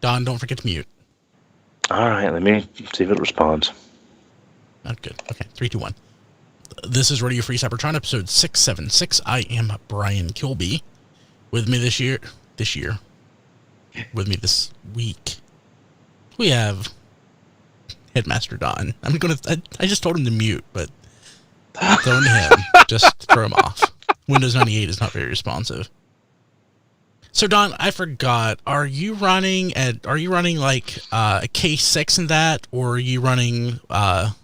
Don, don't forget to mute. All right, let me see if it responds. Not good. Okay, 3, 2, 1. This is Radio Free Cybertron, episode 676. I am Brian Kilby. With me this week, we have Headmaster Don. I just told him to mute, but throwing him, just throw him off. Windows 98 is not very responsive. So Don, I forgot. Are you running like a K6 in that, or are you running what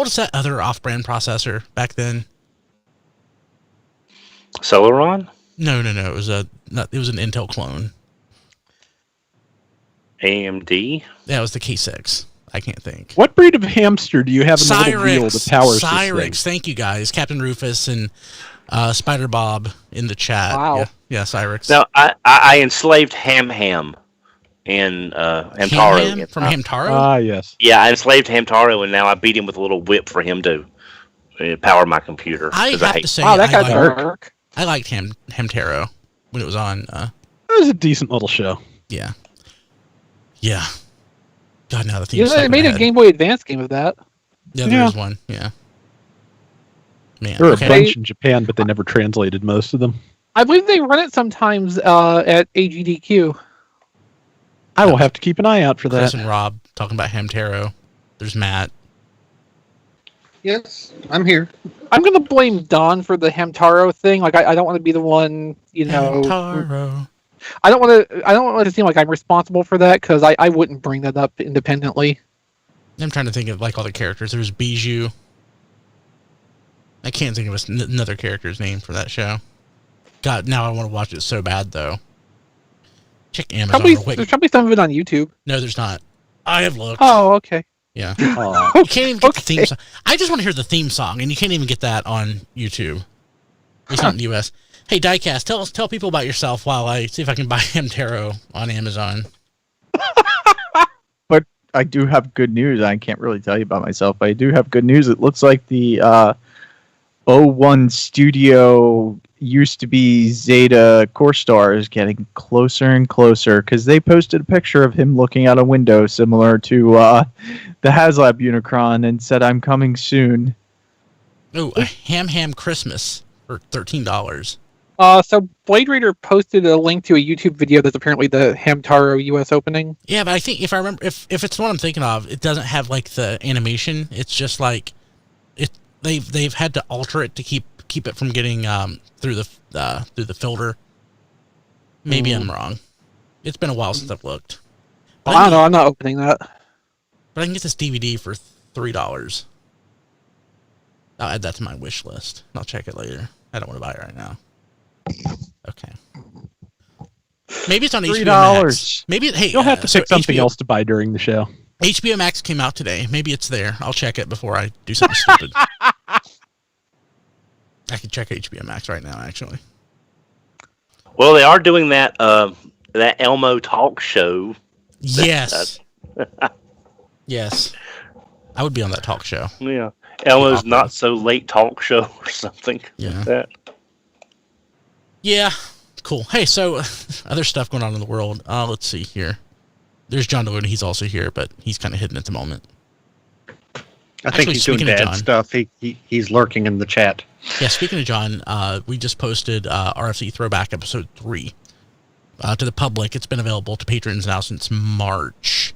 was that other off-brand processor back then? Celeron? No. It was an Intel clone. AMD? Yeah, it was the K6. I can't think. What breed of hamster do you have in the little wheel to power Cyrix. Thank you guys, Captain Rufus and Spider Bob in the chat. Wow. Yeah, Cyrix. Now, I enslaved Ham in Hamtaro. Ham from Hamtaro? Ah, yes. Yeah, I enslaved Hamtaro, and now I beat him with a little whip for him to power my computer. I have to say, Wow, that got dark. I liked Hamtaro when it was on. That was a decent little show. Yeah. Yeah. God, now the theme. They made a Game Boy Advance game of that. Yeah, there was one. Yeah. Man, There were a bunch in Japan, but they never translated most of them. I believe they run it sometimes at AGDQ. I will have to keep an eye out for that. Chris and Rob talking about Hamtaro. There's Matt. Yes, I'm here. I'm going to blame Don for the Hamtaro thing. Like, I don't want to be the one, Hamtaro. I don't want to seem like I'm responsible for that, because I wouldn't bring that up independently. I'm trying to think of like all the characters. There's Bijou. I can't think of another character's name for that show. God, now I want to watch it so bad though. Check Amazon real quick. There's probably some of it on YouTube. No, there's not. I have looked. Oh, okay. Yeah. You can't even get the theme song. I just want to hear the theme song, and you can't even get that on YouTube. At least not in the US. Hey, Diecast, tell people about yourself while I see if I can buy Hamtaro on Amazon. But I do have good news. I can't really tell you about myself, but I do have good news. It looks like the O1 Studio used to be Zeta Core Star is getting closer and closer, because they posted a picture of him looking out a window similar to the HasLab Unicron and said, "I'm coming soon." Oh, a Ham Christmas for $13. So Blade Raider posted a link to a YouTube video that's apparently the Hamtaro US opening. Yeah, but I think if I remember, if it's the one I'm thinking of, it doesn't have like the animation. It's just like they've had to alter it to keep it from getting through the filter. Maybe I'm wrong. It's been a while since I've looked. But I don't know. I'm not opening that. But I can get this DVD for $3. I'll add that to my wish list. I'll check it later. I don't want to buy it right now. Okay. Maybe it's on HBO Max. Maybe You'll have to pick something else to buy during the show. HBO Max came out today. Maybe it's there. I'll check it before I do something stupid. I can check HBO Max right now, actually. Well, they are doing that Elmo talk show. Yes. Yes. I would be on that talk show. Yeah. Elmo's Not So Late talk show or something. Yeah. Like that. Yeah. Cool. Hey, so other stuff going on in the world. Let's see here. There's John DeLuna. He's also here, but he's kind of hidden at the moment. I think he's doing bad stuff. He's lurking in the chat. Yeah, speaking of John, we just posted RFC Throwback Episode 3 to the public. It's been available to patrons now since March.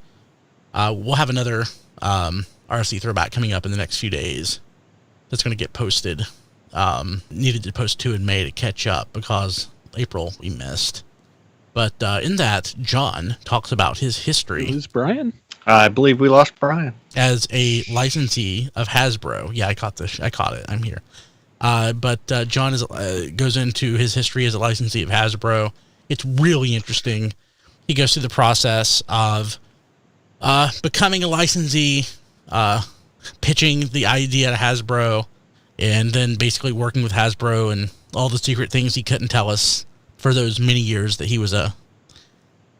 We'll have another RFC Throwback coming up in the next few days. That's going to get posted. Needed to post 2 in May to catch up because April we missed. But in that, John talks about his history. Who's Brian? I believe we lost Brian. As a licensee of Hasbro. Yeah, I caught it. I'm here. But John goes into his history as a licensee of Hasbro. It's really interesting. He goes through the process of becoming a licensee, pitching the idea to Hasbro, and then basically working with Hasbro and all the secret things he couldn't tell us for those many years that he was a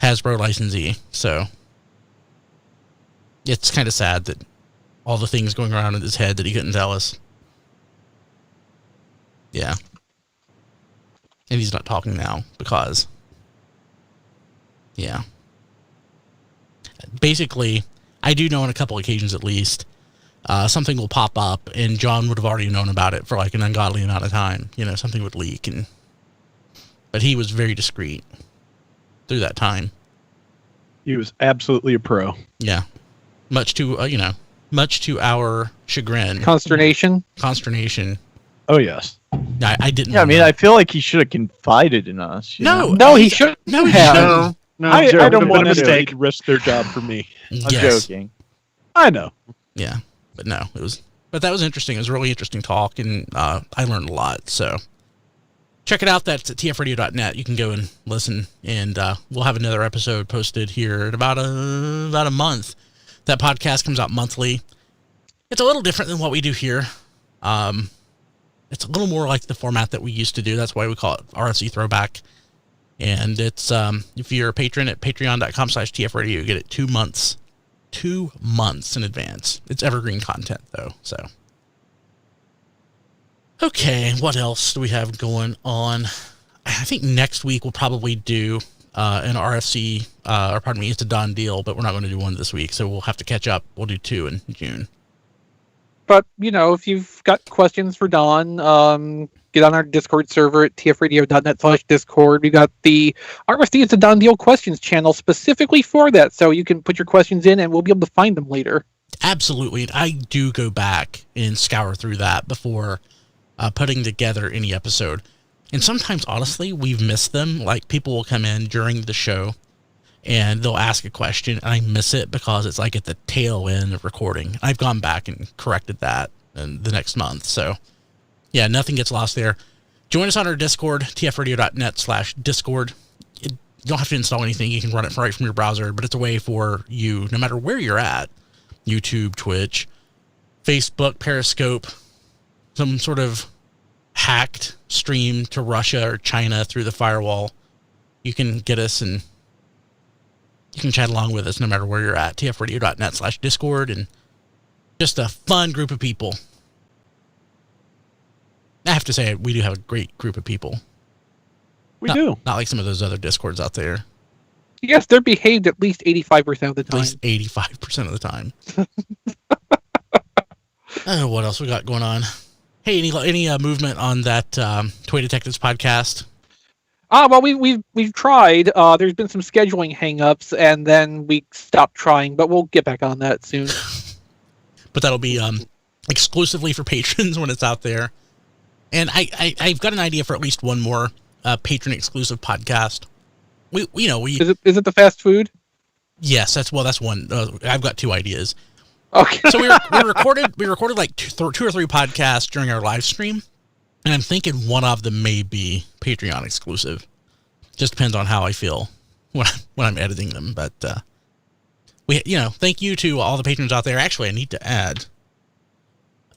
Hasbro licensee. So it's kind of sad that all the things going around in his head that he couldn't tell us. Yeah. And he's not talking now because, yeah. basically, I do know on a couple occasions at least, something will pop up, and John would have already known about it for like an ungodly amount of time. Something would leak, but he was very discreet through that time. He was absolutely a pro. Yeah, much to our chagrin, consternation. Oh yes. I didn't. Yeah, I mean, I feel like he should have confided in us. No, he shouldn't. No, he have. No, I don't want anybody anybody to risk their job for me. I'm joking. I know. Yeah, but no, but that was interesting. It was a really interesting talk, and I learned a lot. So check it out. That's at tfradio.net. You can go and listen, and we'll have another episode posted here in about a month. That podcast comes out monthly. It's a little different than what we do here. It's a little more like the format that we used to do. That's why we call it RFC Throwback. And it's if you're a patron at patreon.com/tfradio, you get it 2 months. 2 months in advance. It's evergreen content, though. So, okay, what else do we have going on? I think next week we'll probably do an RFC, or pardon me, it's a done deal, but we're not going to do one this week, so we'll have to catch up. We'll do 2 in June. But, if you've got questions for Don, get on our Discord server at tfradio.net/Discord. We got the RFD It's a Done Deal questions channel specifically for that, so you can put your questions in and we'll be able to find them later. Absolutely. And I do go back and scour through that before putting together any episode. And sometimes, honestly, we've missed them. Like, people will come in during the show and they'll ask a question, and I miss it because it's like at the tail end of recording. I've gone back and corrected that in the next month. So, yeah, nothing gets lost there. Join us on our Discord, tfradio.net/Discord. You don't have to install anything. You can run it right from your browser, but it's a way for you, no matter where you're at, YouTube, Twitch, Facebook, Periscope, some sort of hacked stream to Russia or China through the firewall, you can get us and you can chat along with us no matter where you're at. tfradio.net/Discord, and just a fun group of people. I have to say, we do have a great group of people. We do. Not like some of those other Discords out there. Yes, they're behaved at least 85% of the time. At least 85% of the time. What else we got going on? Hey, any movement on that Toy Detectives podcast? Well, we've tried. There's been some scheduling hang-ups, and then we stopped trying, but we'll get back on that soon. But that'll be exclusively for patrons when it's out there. And I've got an idea for at least one more patron-exclusive podcast. Is it the fast food? Yes, that's one. I've got 2 ideas. Okay. So we recorded like 2 or 3 podcasts during our live stream, and I'm thinking one of them may be Patreon exclusive. Just depends on how I feel when I'm editing them. But thank you to all the patrons out there. Actually, I need to add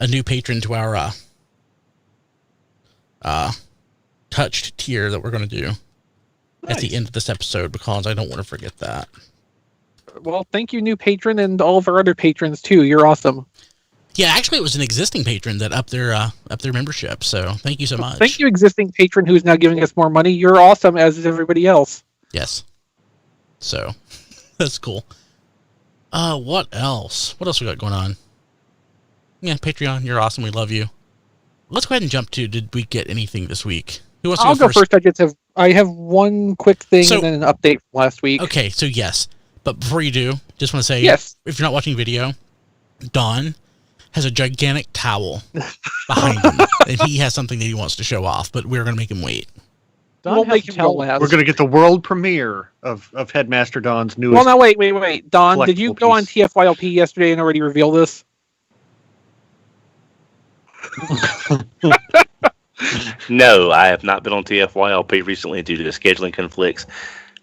a new patron to our touched tier that we're going to do at the end of this episode, because I don't want to forget that. Well, thank you, new patron, and all of our other patrons too. You're awesome. Yeah, actually, it was an existing patron that upped their membership. So thank you so much. Thank you, existing patron who's now giving us more money. You're awesome, as is everybody else. Yes. So that's cool. What else? What else we got going on? Yeah, Patreon, you're awesome. We love you. Let's go ahead and jump to, did we get anything this week? Who wants to go first? I'll go first. I have one quick thing and then an update from last week. Okay, so yes. But before you do, just want to say, yes. If you're not watching video, Don has a gigantic towel behind him, and he has something that he wants to show off, but we're going to make him wait. We'll make him go last. We're going to get the world premiere of Headmaster Don's newest. Well, now wait. Don, did you go on TFYLP yesterday and already reveal this? No, I have not been on TFYLP recently due to scheduling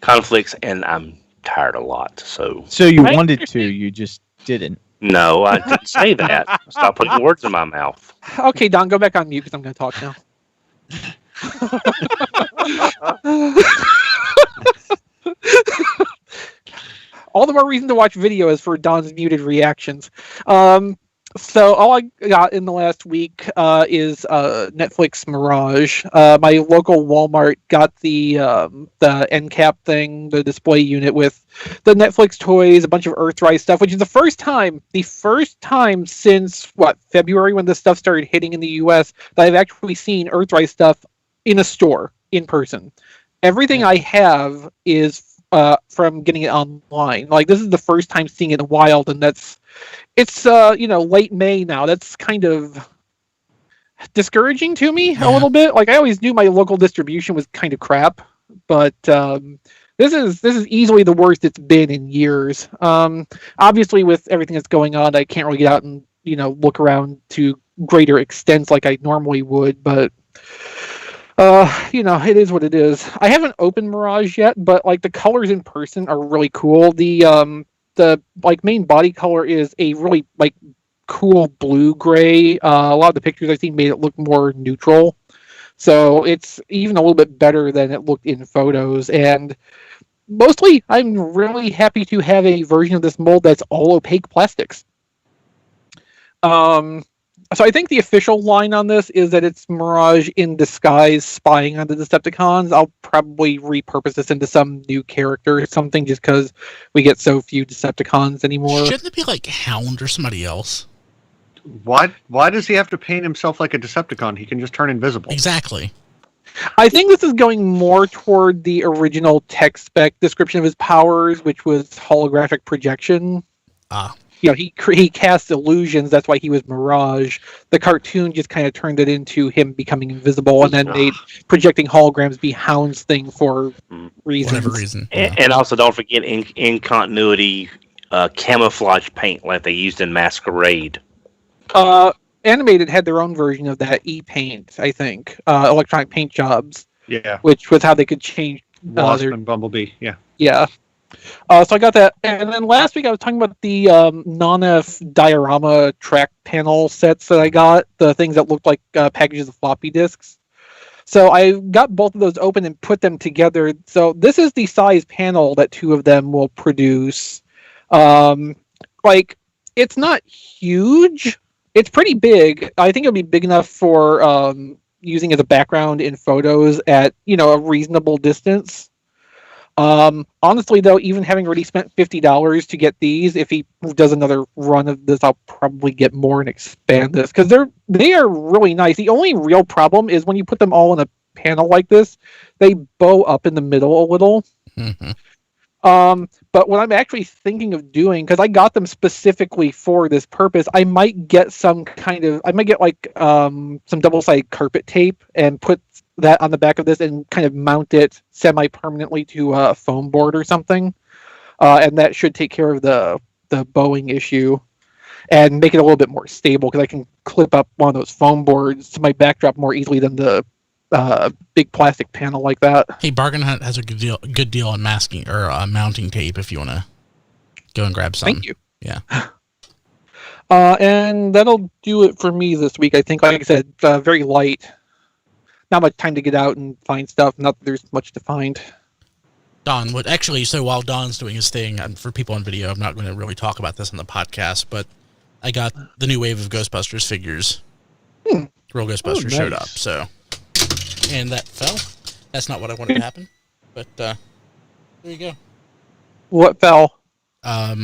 conflicts, and I'm tired a lot. So you wanted to, you just didn't. No, I didn't say that. Stop putting words in my mouth. Okay, Don, go back on mute because I'm going to talk now. All the more reason to watch video is for Don's muted reactions. So all I got in the last week is Netflix Mirage. My local Walmart got the end cap thing, the display unit with the Netflix toys, a bunch of Earthrise stuff, which is the first time since February when this stuff started hitting in the U.S. that I've actually seen Earthrise stuff in a store in person. Everything I have is from getting it online. Like this is the first time seeing it in the wild, and it's late May now. That's kind of discouraging to me a little bit. Like I always knew my local distribution was kind of crap, but this is easily the worst it's been in years. Obviously, with everything that's going on, I can't really get out and look around to greater extents like I normally would. But it is what it is. I haven't opened Mirage yet, but like the colors in person are really cool. The main body color is a really cool blue gray. A lot of the pictures I've seen made it look more neutral, so it's even a little bit better than it looked in photos. And mostly, I'm really happy to have a version of this mold that's all opaque plastics. So I think the official line on this is that it's Mirage in disguise spying on the Decepticons. I'll probably repurpose this into some new character or something just because we get so few Decepticons anymore. Shouldn't it be like Hound or somebody else? Why does he have to paint himself like a Decepticon? He can just turn invisible. Exactly. I think this is going more toward the original tech spec description of his powers, which was holographic projection. He cast illusions. That's why he was Mirage. The cartoon just kind of turned it into him becoming invisible, and then made projecting holograms be Hound's thing for reasons. Whatever reason. And also, don't forget in continuity camouflage paint like they used in Masquerade. Animated had their own version of that, E-Paint, I think. Electronic paint jobs. Yeah. Which was how they could change Wasp and Bumblebee. Yeah. Yeah. So I got that. And then last week I was talking about the non-F diorama track panel sets that I got, the things that looked like packages of floppy disks. So I got both of those open and put them together. So this is the size panel that two of them will produce. It's not huge. It's pretty big. I think it'll be big enough for using as a background in photos at, a reasonable distance. Honestly, though, even having already spent $50 to get these, if he does another run of this, I'll probably get more and expand this because they are really nice. The only real problem is when you put them all in a panel like this, they bow up in the middle a little. Mm-hmm. But what I'm actually thinking of doing, because I got them specifically for this purpose, I might get some double-sided carpet tape and put that on the back of this and kind of mount it semi-permanently to a foam board or something. And that should take care of the bowing issue and make it a little bit more stable because I can clip up one of those foam boards to my backdrop more easily than the big plastic panel like that. Hey, Bargain Hunt has a good deal on masking or mounting tape if you want to go and grab some. Thank you. Yeah. And that'll do it for me this week. I think, like I said, very light. Not much time to get out and find stuff. Not that there's much to find. Don, so while Don's doing his thing, and for people on video, I'm not going to really talk about this on the podcast, but I got the new wave of Ghostbusters figures. Real Ghostbusters showed up, so. And that fell. That's not what I wanted to happen, but there you go. What fell? A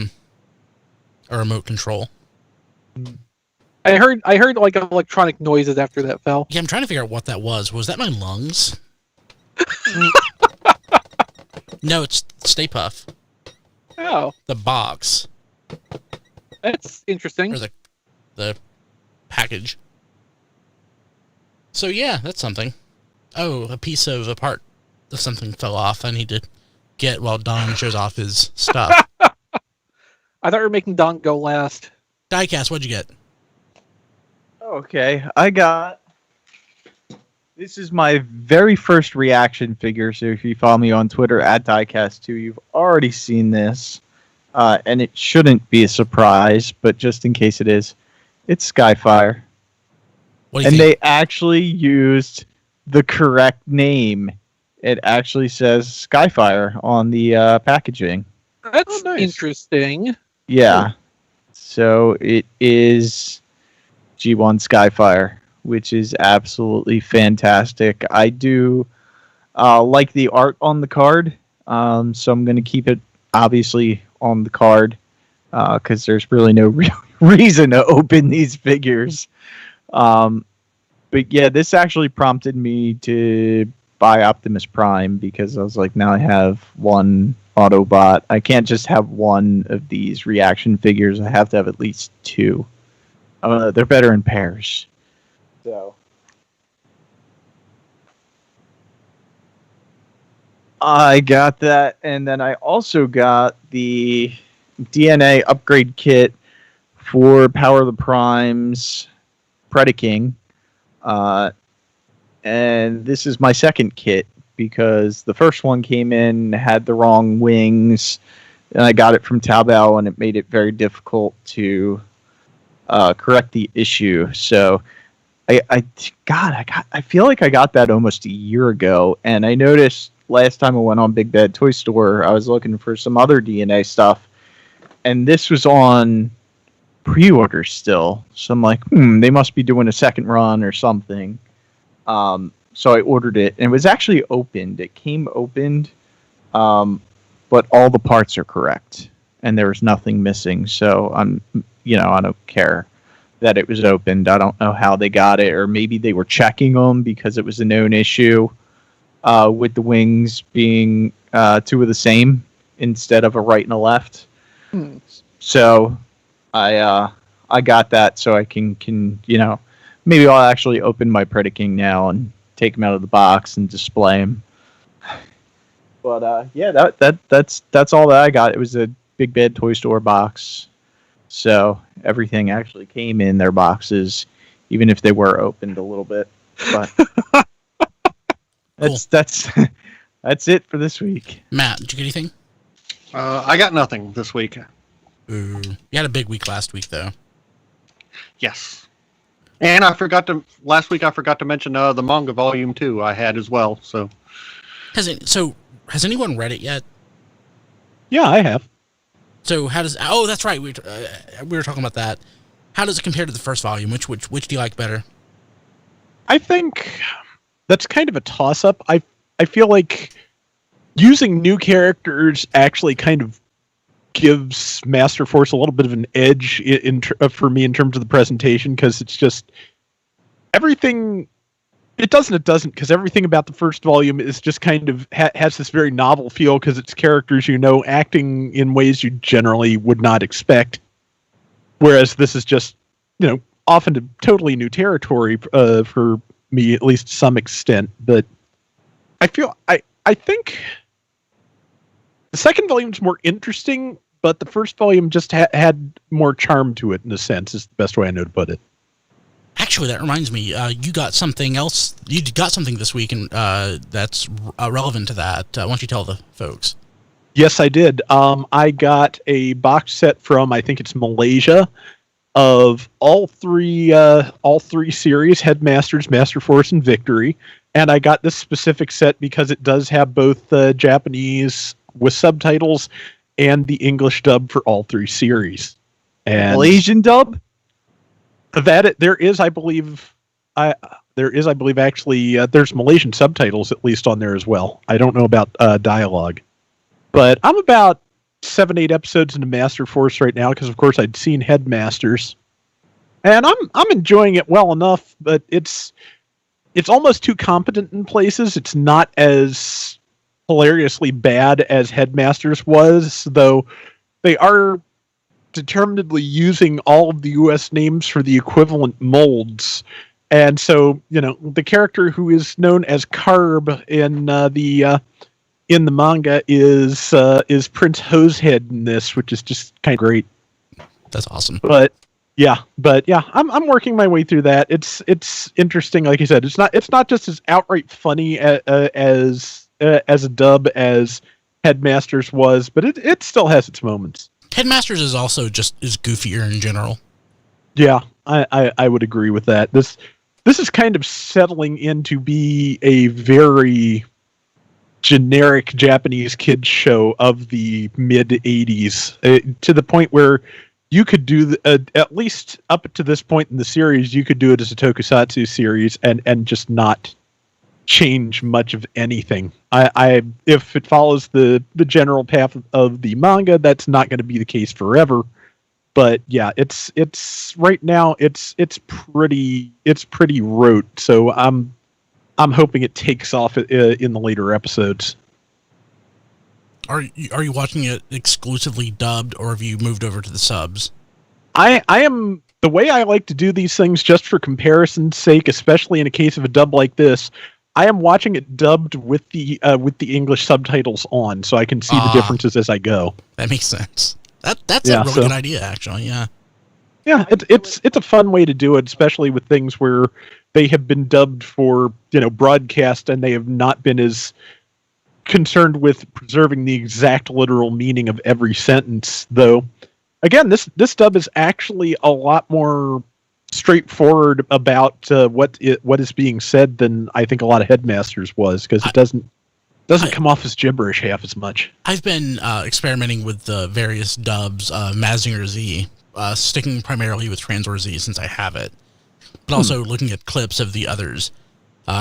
remote control. I heard like electronic noises after that fell. Yeah, I'm trying to figure out what that was. Was that my lungs? No, it's Stay Puff. Oh. The box. That's interesting. Or the package. So yeah, that's something. Oh, a piece of a part of something fell off. I need to get while Don shows off his stuff. I thought you were making Don go last. Diecast, what'd you get? Okay, this is my very first reaction figure, so if you follow me on Twitter at Diecast2, you've already seen this, and it shouldn't be a surprise, but just in case it is, it's Skyfire. What do you think? They think? actually used the correct name. It actually says Skyfire on the packaging. That's interesting. Yeah. So it is G1 Skyfire, which is absolutely fantastic. I do like the art on the card, so I'm going to keep it obviously on the card because there's really no real reason to open these figures. But yeah, this actually prompted me to buy Optimus Prime because I was like, now I have one Autobot. I can't just have one of these reaction figures. I have to have at least two. They're better in pairs. So I got that, and then I also got the DNA upgrade kit for Power of the Primes Predaking. And this is my second kit because the first one came in, had the wrong wings, and I got it from Taobao, and it made it very difficult to correct the issue. So I feel like I got that almost a year ago, and I noticed last time I went on Big Bad Toy Store, I was looking for some other DNA stuff, and this was on pre-order still. So I'm like, they must be doing a second run or something. So I ordered it, and it was actually opened. It came opened, but all the parts are correct, and there was nothing missing. So I don't care that it was opened. I don't know how they got it, or maybe they were checking them because it was a known issue with the wings being two of the same instead of a right and a left. So I got that, so I can maybe I'll actually open my Predaking now and take them out of the box and display them. But yeah, that's all that I got. It was a Big Bad Toy Store box, so everything actually came in their boxes, even if they were opened a little bit. But that's it for this week. Matt, did you get anything? I got nothing this week. Ooh. You had a big week last week, though. Yes. And last week I forgot to mention the manga volume 2 I had as well. So has anyone read it yet? Yeah, I have. So how does? Oh, that's right. We were talking about that. How does it compare to the first volume? Which do you like better? I think that's kind of a toss-up. I feel like using new characters actually kind of gives Master Force a little bit of an edge for me in terms of the presentation, because it's just everything. It doesn't, because everything about the first volume is just kind of has this very novel feel, because it's characters acting in ways you generally would not expect. Whereas this is just, often to totally new territory for me, at least to some extent. But I think the second volume is more interesting, but the first volume just had more charm to it, in a sense, is the best way I know to put it. Actually, that reminds me, you got something else. You got something this week, and that's relevant to that. Why don't you tell the folks? Yes, I did. I got a box set from, I think it's Malaysia, of all three series: Headmasters, Master Force, and Victory. And I got this specific set because it does have both Japanese with subtitles and the English dub for all three series. And Malaysian dub? There is, I believe, actually, there's Malaysian subtitles at least on there as well. I don't know about dialogue, but I'm about 7-8 episodes into Master Force right now, because of course I'd seen Headmasters, and I'm enjoying it well enough, but it's almost too competent in places. It's not as hilariously bad as Headmasters was, though they are determinedly using all of the U.S. names for the equivalent molds. And so, the character who is known as Carb in the manga is Prince Hosehead in this, which is just kind of great. That's awesome. But yeah, I'm working my way through that. It's interesting, like you said. It's not just as outright funny as a dub as Headmasters was, but it still has its moments. Headmasters is also just is goofier in general. Yeah, I would agree with that. This is kind of settling in to be a very generic Japanese kids show of the mid 80s, to the point where you could do at least up to this point in the series, you could do it as a tokusatsu series and just not change much of anything. I if it follows the general path of the manga, that's not going to be the case forever. But yeah, it's right now it's pretty rote. So I'm hoping it takes off in the later episodes. Are you watching it exclusively dubbed, or have you moved over to the subs? I am, the way I like to do these things, just for comparison's sake, especially in a case of a dub like this, I am watching it dubbed with the English subtitles on, so I can see the differences as I go. That makes sense. That's a really good idea, actually. Yeah. Yeah, it's a fun way to do it, especially with things where they have been dubbed for broadcast and they have not been as concerned with preserving the exact literal meaning of every sentence. Though, again, this dub is actually a lot more straightforward about what is being said than I think a lot of Headmasters was, because it doesn't come off as gibberish half as much. I've been experimenting with the various dubs, Mazinger Z, sticking primarily with Transor Z since I have it, but also looking at clips of the others.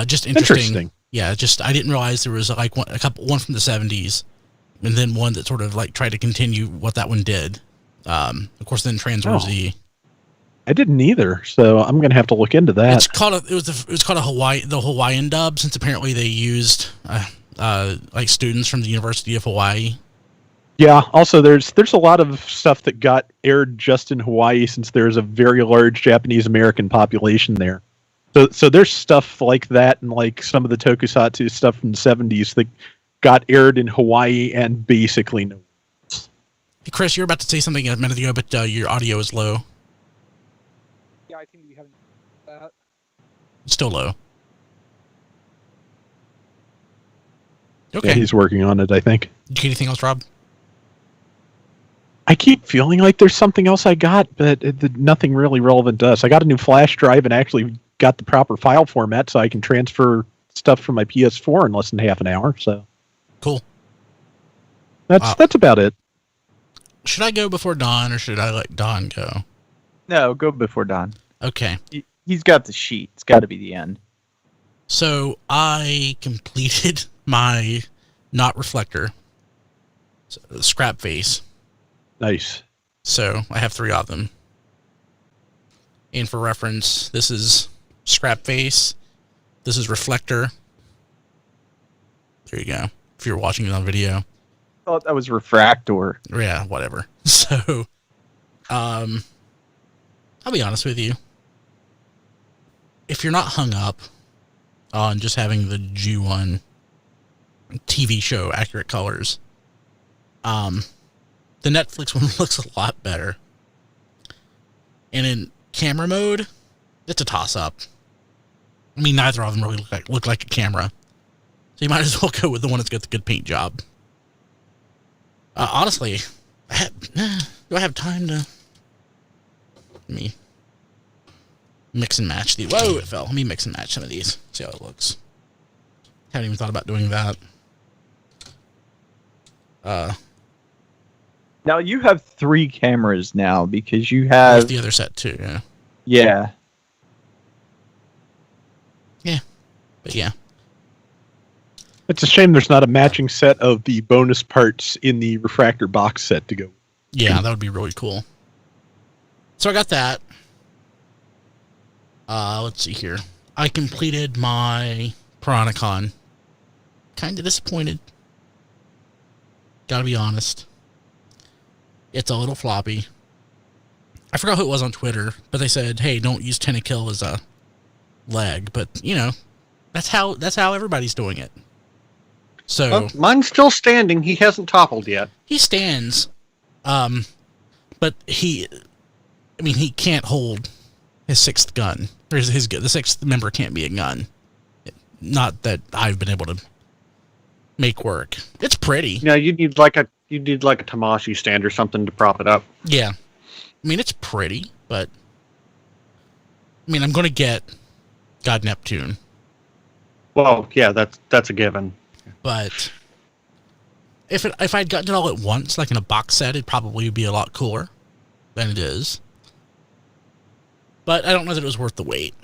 Just interesting. Yeah, just I didn't realize there was like one from the 70s, and then one that sort of like tried to continue what that one did. Of course, then Transor Z. I didn't either, so I'm gonna have to look into that. It was called the Hawaiian dub, since apparently they used like students from the University of Hawaii. Yeah. Also, there's a lot of stuff that got aired just in Hawaii, since there's a very large Japanese American population there. So there's stuff like that, and like some of the tokusatsu stuff from the 70s that got aired in Hawaii and basically no. Hey, Chris, you're about to say something a minute ago, but your audio is low. Yeah, I think we haven't that. It's still low. Okay. Yeah, he's working on it, I think. Did you get anything else, Rob? I keep feeling like there's something else I got, but nothing really relevant to us. I got a new flash drive and actually got the proper file format, so I can transfer stuff from my PS4 in less than half an hour. So cool. That's about it. Should I go before Don, or should I let Don go? No, go before Don. Okay. He's got the sheet. It's got to be the end. So I completed my not reflector scrap face. Nice. So I have 3 of them. And for reference, this is scrap face. This is reflector. There you go. If you're watching it on video. I thought that was refractor. Yeah, whatever. So, I'll be honest with you. If you're not hung up on just having the G1 TV show accurate colors, the Netflix one looks a lot better. And in camera mode, it's a toss-up. I mean, neither of them really look like a camera. So you might as well go with the one that's got the good paint job. Honestly, do I have time to... Let me mix and match these. Whoa, it fell. Let me mix and match some of these. See how it looks. Haven't even thought about doing that. Now you have 3 cameras now, because you have the other set too. Yeah. Yeah. Yeah. But yeah. It's a shame there's not a matching set of the bonus parts in the refractor box set to go. Yeah, that would be really cool. So I got that. Let's see here. I completed my Piranacon. Kind of disappointed. Gotta be honest. It's a little floppy. I forgot who it was on Twitter, but they said, hey, don't use Tentakill as a leg. But, that's how everybody's doing it. So mine's still standing. He hasn't toppled yet. He stands. But he can't hold his 6th gun. Or the 6th member can't be a gun. Not that I've been able to make work. It's pretty. Yeah, you need like a Tamashi stand or something to prop it up. Yeah. I mean, it's pretty, but I'm going to get God Neptune. Well, yeah, that's a given. But if I'd gotten it all at once, like in a box set, it'd probably be a lot cooler. than it is. But I don't know that it was worth the wait.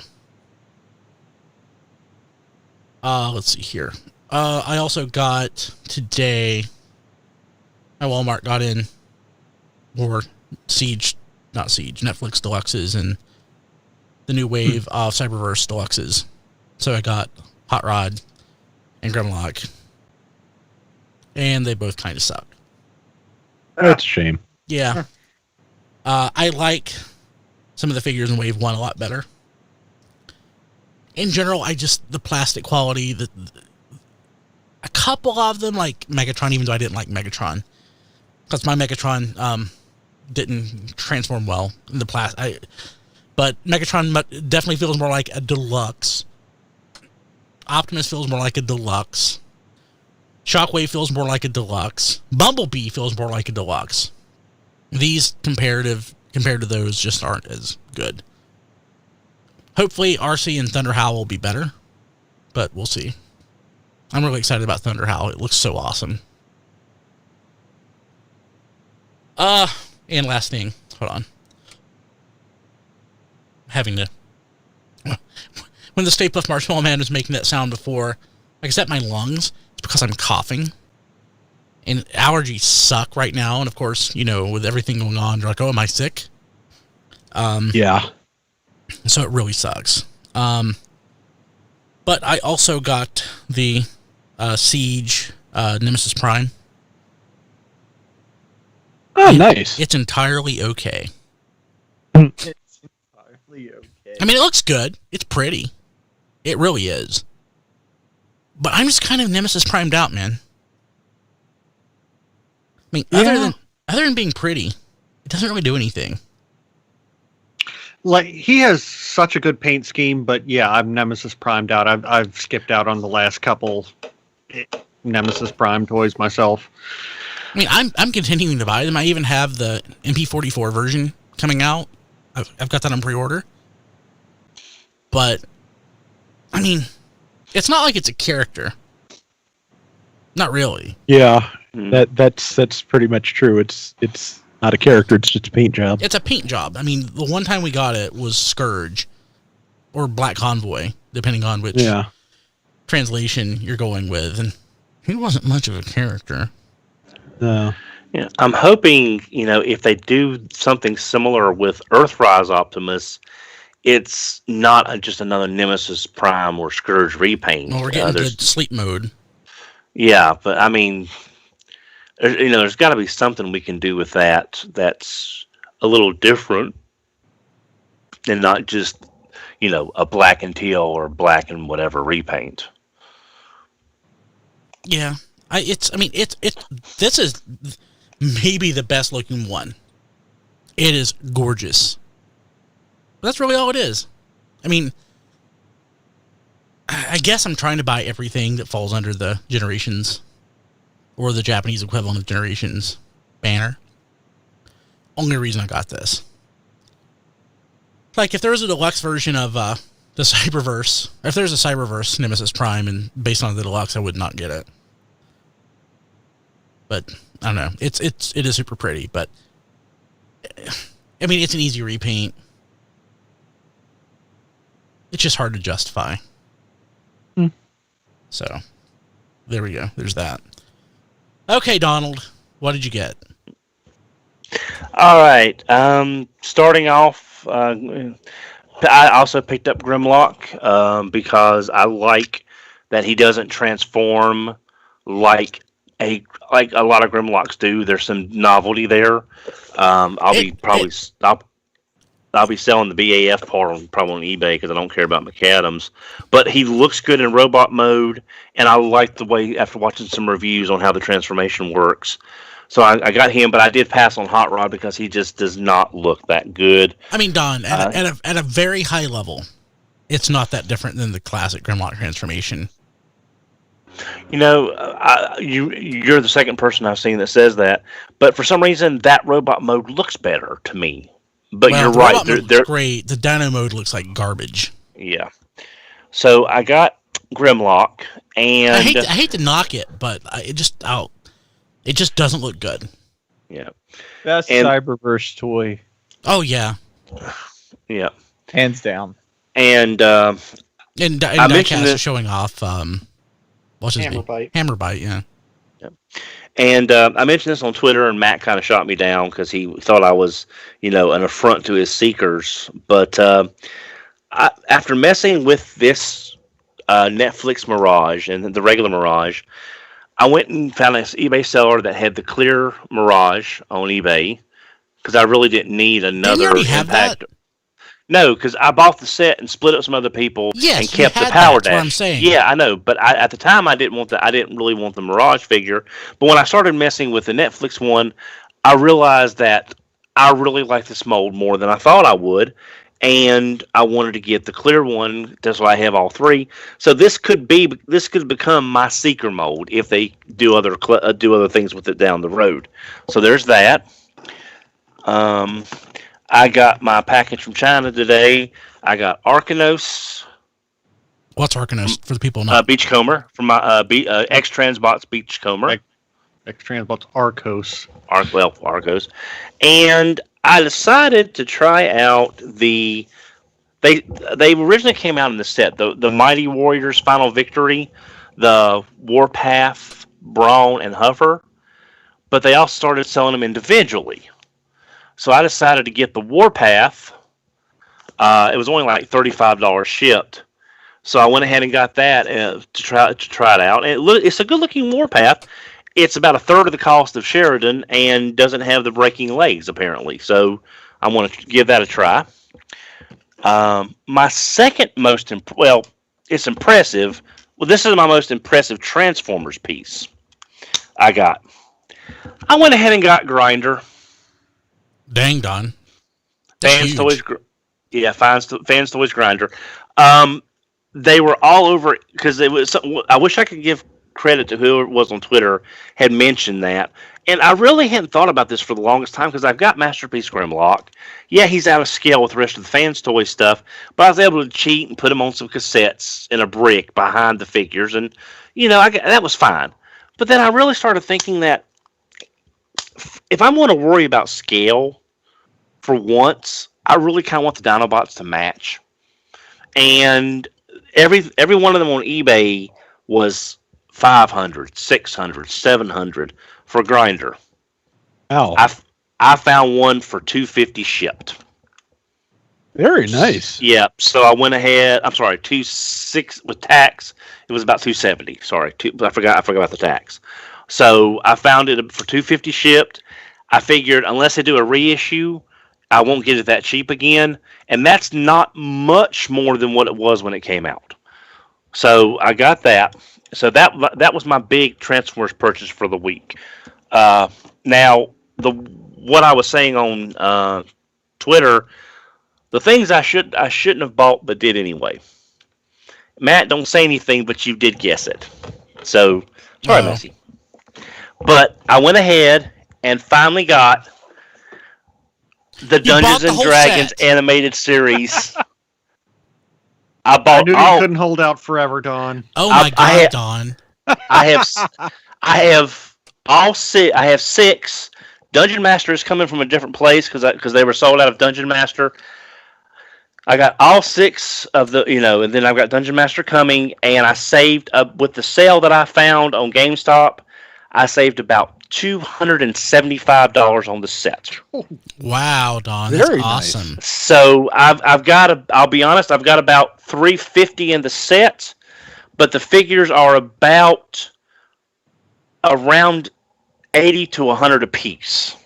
Let's see here. I also got today, my Walmart got in more Netflix Deluxes and the new wave of Cyberverse Deluxes. So I got Hot Rod and Grimlock. And they both kind of suck. That's a shame. Yeah. I like some of the figures in Wave 1 a lot better. In general, the plastic quality, a couple of them, like Megatron, even though I didn't like Megatron, because my Megatron didn't transform well in the plastic. But Megatron definitely feels more like a deluxe. Optimus feels more like a deluxe. Shockwave feels more like a deluxe. Bumblebee feels more like a deluxe. These compared to those just aren't as good. Hopefully RC and Thunder Howl will be better, but we'll see. I'm really excited about Thunder Howl. It looks so awesome. And last thing, hold on. Having to when the Stay Puft Marshmallow Man was making that sound before, like I said, my lungs, it's because I'm coughing. And allergies suck right now, and of course, with everything going on, you're like, oh, am I sick? Yeah. So it really sucks. But I also got the Siege Nemesis Prime. Oh, nice. It's entirely okay. It's entirely okay. I mean, it looks good. It's pretty. It really is. But I'm just kind of Nemesis Primed out, man. I mean, other than being pretty, it doesn't really do anything. Like, he has such a good paint scheme, but yeah, I'm Nemesis primed out. I've skipped out on the last couple Nemesis Prime toys myself. I mean, I'm continuing to buy them. I even have the MP44 version coming out. I've got that on pre-order. But, I mean, it's not like it's a character. Not really. Yeah, that's pretty much true. It's not a character, it's just a paint job. It's a paint job. I mean, the one time we got it was Scourge or Black Convoy, depending on which translation you're going with. And he wasn't much of a character. No. Yeah, I'm hoping, if they do something similar with Earthrise Optimus, it's not just another Nemesis Prime or Scourge repaint. Well, we're getting the sleep mode. Yeah, but I mean, there's got to be something we can do with that that's a little different and not just, a black and teal or black and whatever repaint. Yeah. This is maybe the best looking one. It is gorgeous. But that's really all it is. I mean, I guess I'm trying to buy everything that falls under the Generations or the Japanese equivalent of Generations banner. Only reason I got this. Like, if there was a deluxe version of the Cyberverse, if there's a Cyberverse Nemesis Prime and based on the deluxe, I would not get it. But I don't know. It is super pretty, but I mean, it's an easy repaint. It's just hard to justify. So, there we go. There's that. Okay, Donald, what did you get? All right. Starting off, I also picked up Grimlock because I like that he doesn't transform like a lot of Grimlocks do. There's some novelty there. I'll be selling the BAF part probably on eBay because I don't care about McAdams. But he looks good in robot mode, and I like the way, after watching some reviews on how the transformation works. So I got him, but I did pass on Hot Rod because he just does not look that good. I mean, Don, at a very high level, it's not that different than the classic Grimlock transformation. You're the second person I've seen that says that, but for some reason that robot mode looks better to me. But you're right, they're great. The Dino mode looks like garbage. Yeah. So I got Grimlock, and I hate to knock it, but it just doesn't look good. Yeah. Best Cyberverse toy. Oh yeah, Yeah. Hands down. And and I mentioned Diecast this. is showing off. What's his name? Hammerbite. Hammerbite. Yeah. And I mentioned this on Twitter, and Matt kind of shot me down because he thought I was, an affront to his seekers. But after messing with this Netflix Mirage and the regular Mirage, I went and found an eBay seller that had the clear Mirage on eBay because I really didn't need another you already have impact. that? No, because I bought the set and split it with some other people Yes, and kept you the had power that, that's dash. what I'm saying. Yeah, I know, but at the time I didn't really want the Mirage figure. But when I started messing with the Netflix one, I realized that I really like this mold more than I thought I would, and I wanted to get the clear one. That's why I have all three. So this could become my seeker mold if they do other things with it down the road. So there's that. I got my package from China today. I got Arcanos. What's Arcanos for the people not? Beachcomber from my X-Transbots Beachcomber. X-Transbots Arcos. Arcos. And I decided to try out they originally came out in the set, the Mighty Warriors Final Victory, the Warpath, Brawn, and Hover, but they also started selling them individually. So I decided to get the Warpath. It was only like $35 shipped. So I went ahead and got that to try it out. And it's a good looking Warpath. It's about a third of the cost of Sheridan and doesn't have the breaking legs apparently. So I want to give that a try. My second most it's impressive. Well, this is my most impressive Transformers piece I got. I went ahead and got Grinder. Dang, Don. Fans Toys Grinder. They were all over it because it was. I wish I could give credit to whoever it was on Twitter had mentioned that, and I really hadn't thought about this for the longest time because I've got Masterpiece Grimlock. Yeah, he's out of scale with the rest of the Fans Toys stuff, but I was able to cheat and put him on some cassettes in a brick behind the figures, and that was fine. But then I really started thinking that if I'm going to worry about scale for once, I really kind of want the Dinobots to match. And every one of them on eBay was 500, 600, 700 for Grinder. Wow. I found one for $250 shipped. Very nice. Yeah, so I went ahead. I'm sorry, 260 with tax. It was about $270. Sorry, I forgot about the tax. So I found it for $250 shipped. I figured unless they do a reissue, I won't get it that cheap again, and that's not much more than what it was when it came out. So I got that. So that was my big Transformers purchase for the week. Now what I was saying on Twitter, the things I shouldn't have bought but did anyway. Matt, don't say anything, but you did guess it. So sorry, Messi. But I went ahead and finally got the Dungeons and Dragons animated series. I knew you couldn't hold out forever, Don. Oh my God, Don! I have all six. I have 6. Dungeon Master is coming from a different place because they were sold out of Dungeon Master. I got all 6 of the and then I've got Dungeon Master coming, and I saved with the sale that I found on GameStop. I saved about $275 on the set. Wow, Don, that's Very awesome. nice. So I'll be honest, I've got about $350 in the set, but the figures are about around 80 to 100 a piece.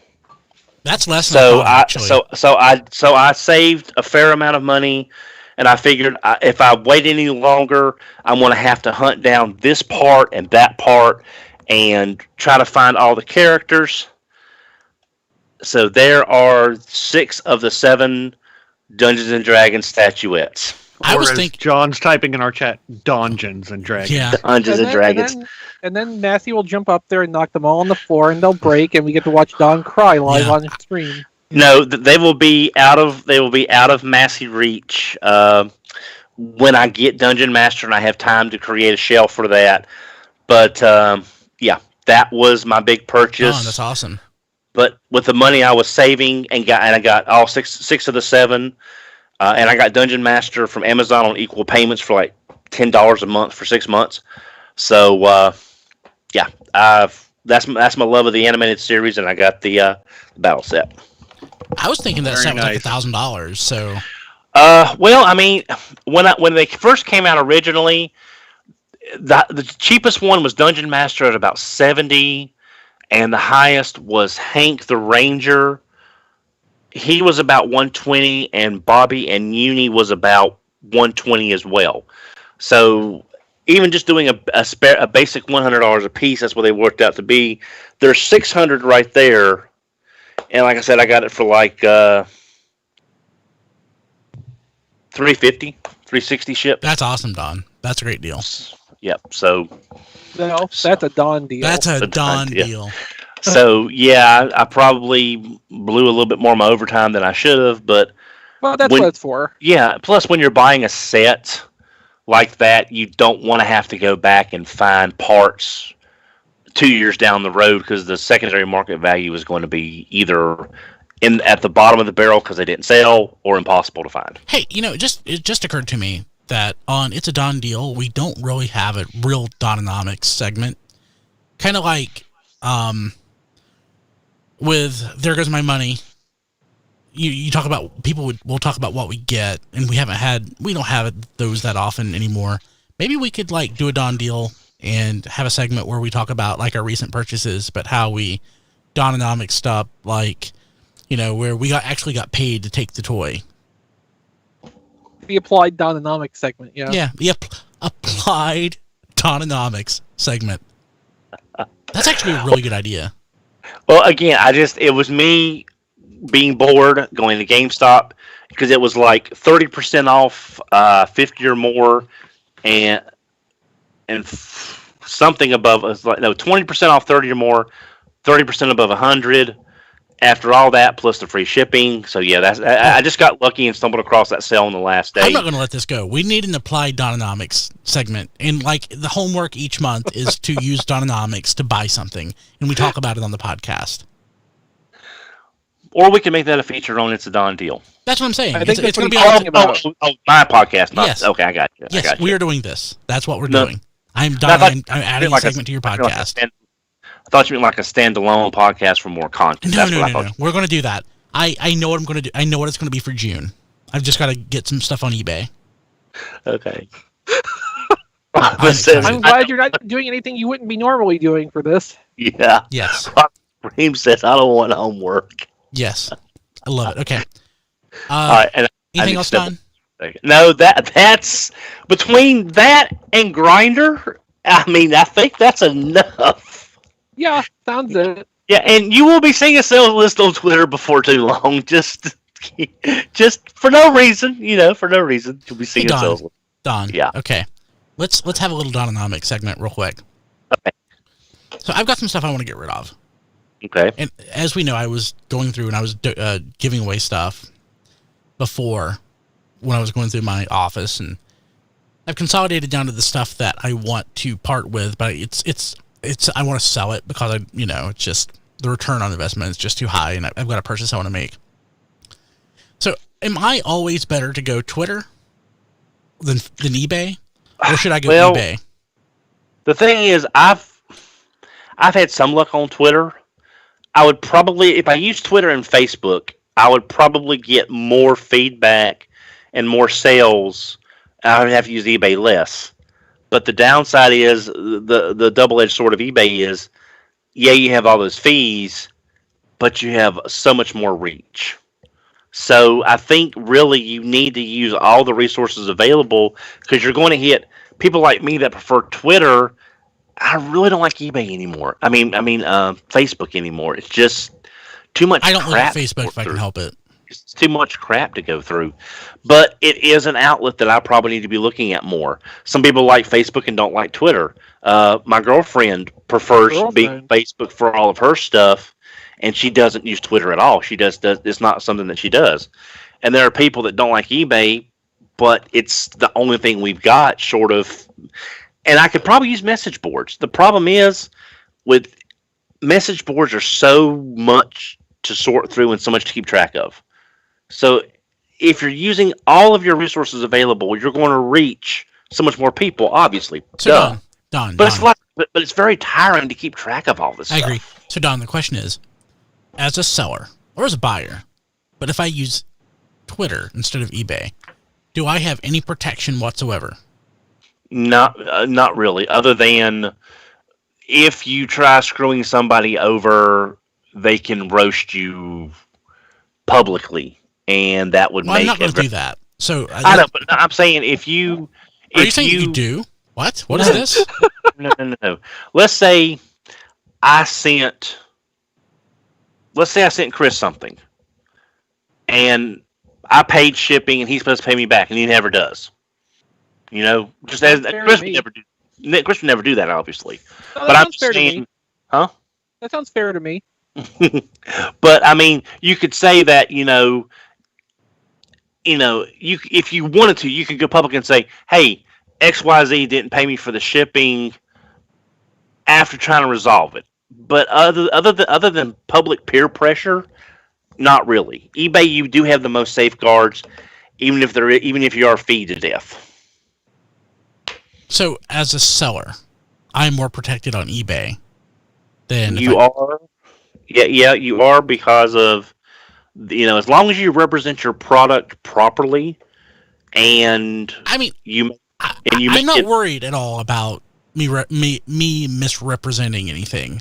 That's less than actually. So I saved a fair amount of money, and I figured if I wait any longer, I'm going to have to hunt down this part and that part and try to find all the characters. So there are 6 of the 7 Dungeons and Dragons statuettes. I was thinking John's typing in our chat, Dungeons and Dragons. Yeah. Dungeons and Dragons. And then Matthew will jump up there and knock them all on the floor, and they'll break, and we get to watch Don cry live on the stream. No, they will be out of Massey reach when I get Dungeon Master and I have time to create a shelf for that. But yeah, that was my big purchase. Oh, that's awesome. But with the money I was saving and I got all six of the 7, and I got Dungeon Master from Amazon on equal payments for like $10 a month for 6 months. So yeah, that's my love of the animated series, and I got the battle set. I was thinking that Very set was like nice. $1,000. So Well, I mean, when they first came out originally, the cheapest one was Dungeon Master at about 70, and the highest was Hank the Ranger. He was about 120, and Bobby and Uni was about 120 as well. So even just doing a basic $100 a piece, that's what they worked out to be. There's 600 right there, and like I said, I got it for like 350, 360 ship. that's awesome, Don. That's a great deal. Yep. So No, that's a Don deal. That's a That's Don fine, yeah. deal. So yeah, I probably blew a little bit more of my overtime than I should have, but well, that's when- what it's for. yeah. Plus, when you're buying a set like that, you don't want to have to go back and find parts 2 years down the road because the secondary market value is going to be either at the bottom of the barrel because they didn't sell or impossible to find. Hey, it just occurred to me that on It's a Don Deal, we don't really have a real Dononomics segment. Kind of like with There Goes My Money. You talk about we'll talk about what we get, and we don't have those that often anymore. Maybe we could like do a Don Deal and have a segment where we talk about like our recent purchases, but how we Dononomics stuff, like where we actually got paid to take the toy. The applied Dononomics segment, yeah. Yeah, the applied Dononomics segment. That's actually a really good idea. Well, again, it was me being bored going to GameStop because it was like 30% off 50 or more and something above us, like 20% off 30 or more, 30% above 100 after all that plus the free shipping. So yeah, I just got lucky and stumbled across that sale on the last day. I'm not going to let this go. We need an applied Dononomics segment, and like the homework each month is to use Dononomics to buy something, and we talk about it on the podcast. Or we can make that a feature on It's a Don Deal. That's what I'm saying. I think It's that's going to what be he's on. talking about. My podcast. Not, Yes. Okay, I got you. Yes, I got you. we are doing this. That's what we're No. doing. I'm No, I thought- I'm adding like a segment to your podcast. I thought you meant like a standalone podcast for more content. That's what I thought. No. We're going to do that. I know what I'm going to do. I know what it's going to be for June. I've just got to get some stuff on eBay. Okay. excited. I'm glad you're not doing anything you wouldn't be normally doing for this. Yeah. Yes. Reem says, I don't want homework. Yes. I love it. Okay. All right. And Anything else, Don? No, that's between that and Grinder. I mean, I think that's enough. Yeah, sounds it. Yeah, and you will be seeing a sales list on Twitter before too long. Just for no reason, for no reason. You'll be seeing a Don. sales list. Don. Yeah. Okay. Let's have a little Dononomics segment real quick. Okay. So I've got some stuff I want to get rid of. Okay. And as we know, I was going through and I was giving away stuff before when I was going through my office, and I've consolidated down to the stuff that I want to part with, but it's I want to sell it because it's just the return on investment is just too high, and I've got a purchase I want to make. So, am I always better to go Twitter than eBay, or should I go Well, eBay? The thing is, I've had some luck on Twitter. I would probably, if I use Twitter and Facebook, I would probably get more feedback and more sales. I would have to use eBay less. But the downside is the double-edged sword of eBay is, yeah, you have all those fees, but you have so much more reach. So I think really you need to use all the resources available because you're going to hit people like me that prefer Twitter. I really don't like eBay anymore. I mean, Facebook anymore. It's just too much. I don't look crap at Facebook if I can help it. It's too much crap to go through. But it is an outlet that I probably need to be looking at more. Some people like Facebook and don't like Twitter. My girlfriend prefers being Facebook for all of her stuff, and she doesn't use Twitter at all. She does. It's not something that she does. And there are people that don't like eBay, but it's the only thing we've got short of. And I could probably use message boards. The problem is with message boards are so much to sort through and so much to keep track of. So if you're using all of your resources available, you're going to reach so much more people, obviously. So Duh. Don, But it's but it's very tiring to keep track of all this I stuff. agree. So Don, the question is, as a seller or as a buyer, but if I use Twitter instead of eBay, do I have any protection whatsoever? Not really, other than if you try screwing somebody over, they can roast you publicly, and that would Well, make I'm not going to do that. So I know, but I'm saying if you are you saying you do? What? What is this? No. Let's say I sent Chris something, and I paid shipping, and he's supposed to pay me back, and he never does. You know, just as Chris would never do. Chris would never do that, obviously. No, but I'm just saying, huh? That sounds fair to me. But I mean, you could say that you if you wanted to, you could go public and say, "Hey, XYZ didn't pay me for the shipping." After trying to resolve it, but other than public peer pressure, not really. eBay, you do have the most safeguards, even if you are feed to death. So, as a seller, I'm more protected on eBay than you are. Yeah, you are, because of as long as you represent your product properly, and I mean, I'm not worried at all about me misrepresenting anything.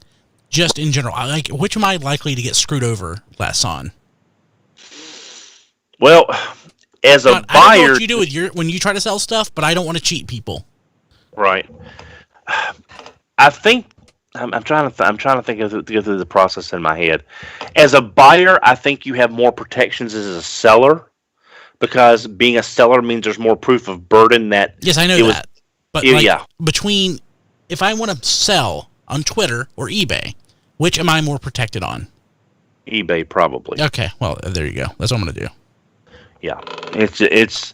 Just in general, which am I likely to get screwed over less on? Well, as a buyer, I don't know what you do when you try to sell stuff, but I don't want to cheat people. Right. I think I'm trying to think of go through the process in my head. As a buyer, I think you have more protections as a seller, because being a seller means there's more proof of burden that. Yes, I know that. But between if I want to sell on Twitter or eBay, which am I more protected on? eBay, probably. Okay, well, there you go. That's what I'm going to do. Yeah, it's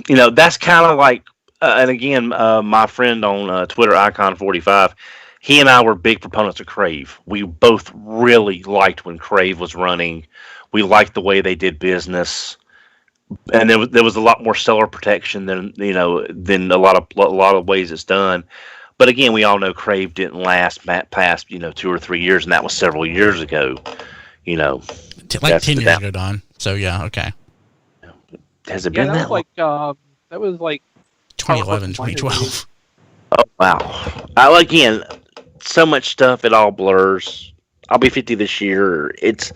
that's kind of like, and again, my friend on Twitter, Icon45, he and I were big proponents of Crave. We both really liked when Crave was running. We liked the way they did business, and there was a lot more seller protection than a lot of ways it's done. But again, we all know Crave didn't last past 2 or 3 years, and that was several years ago. Like 10 years ago, Don. So yeah, okay. Has it been that long? That was like 2011, 2012. Oh wow! Again, so much stuff, it all blurs. I'll be 50 this year. It's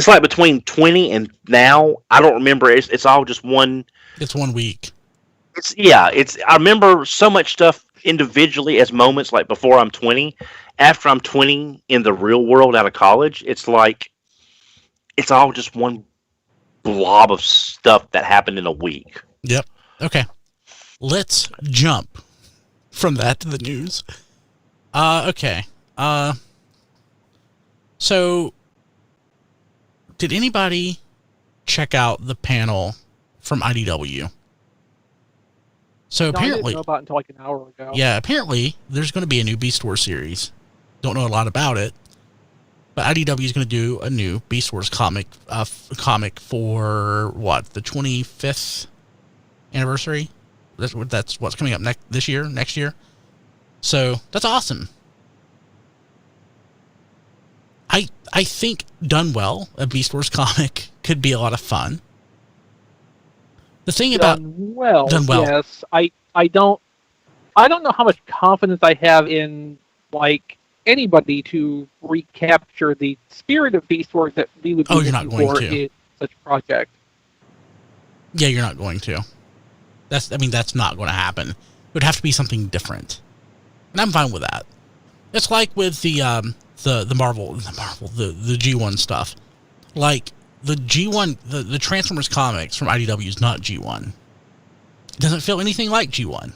like between 20 and now, I don't remember. It's all just one. It's 1 week. I remember so much stuff individually as moments, like before I'm 20. After I'm 20 in the real world out of college, it's like it's all just one blob of stuff that happened in a week. Yep. Okay. Let's jump from that to the news. Okay. So, did anybody check out the panel from IDW? So apparently, I didn't know about it until like an hour ago. Yeah, apparently there's going to be a new Beast Wars series. Don't know a lot about it, but IDW is going to do a new Beast Wars comic for what, the 25th anniversary. That's what's coming up next year. So that's awesome. I think done well, a Beast Wars comic could be a lot of fun. The thing done well. Yes, I don't know how much confidence I have in like anybody to recapture the spirit of Beast Wars that we would be looking for in such a project. Yeah, you're not going to. That's not going to happen. It would have to be something different, and I'm fine with that. It's like with the Marvel, the G1 stuff. Like the G1, the Transformers comics from IDW is not G1. It doesn't feel anything like G1.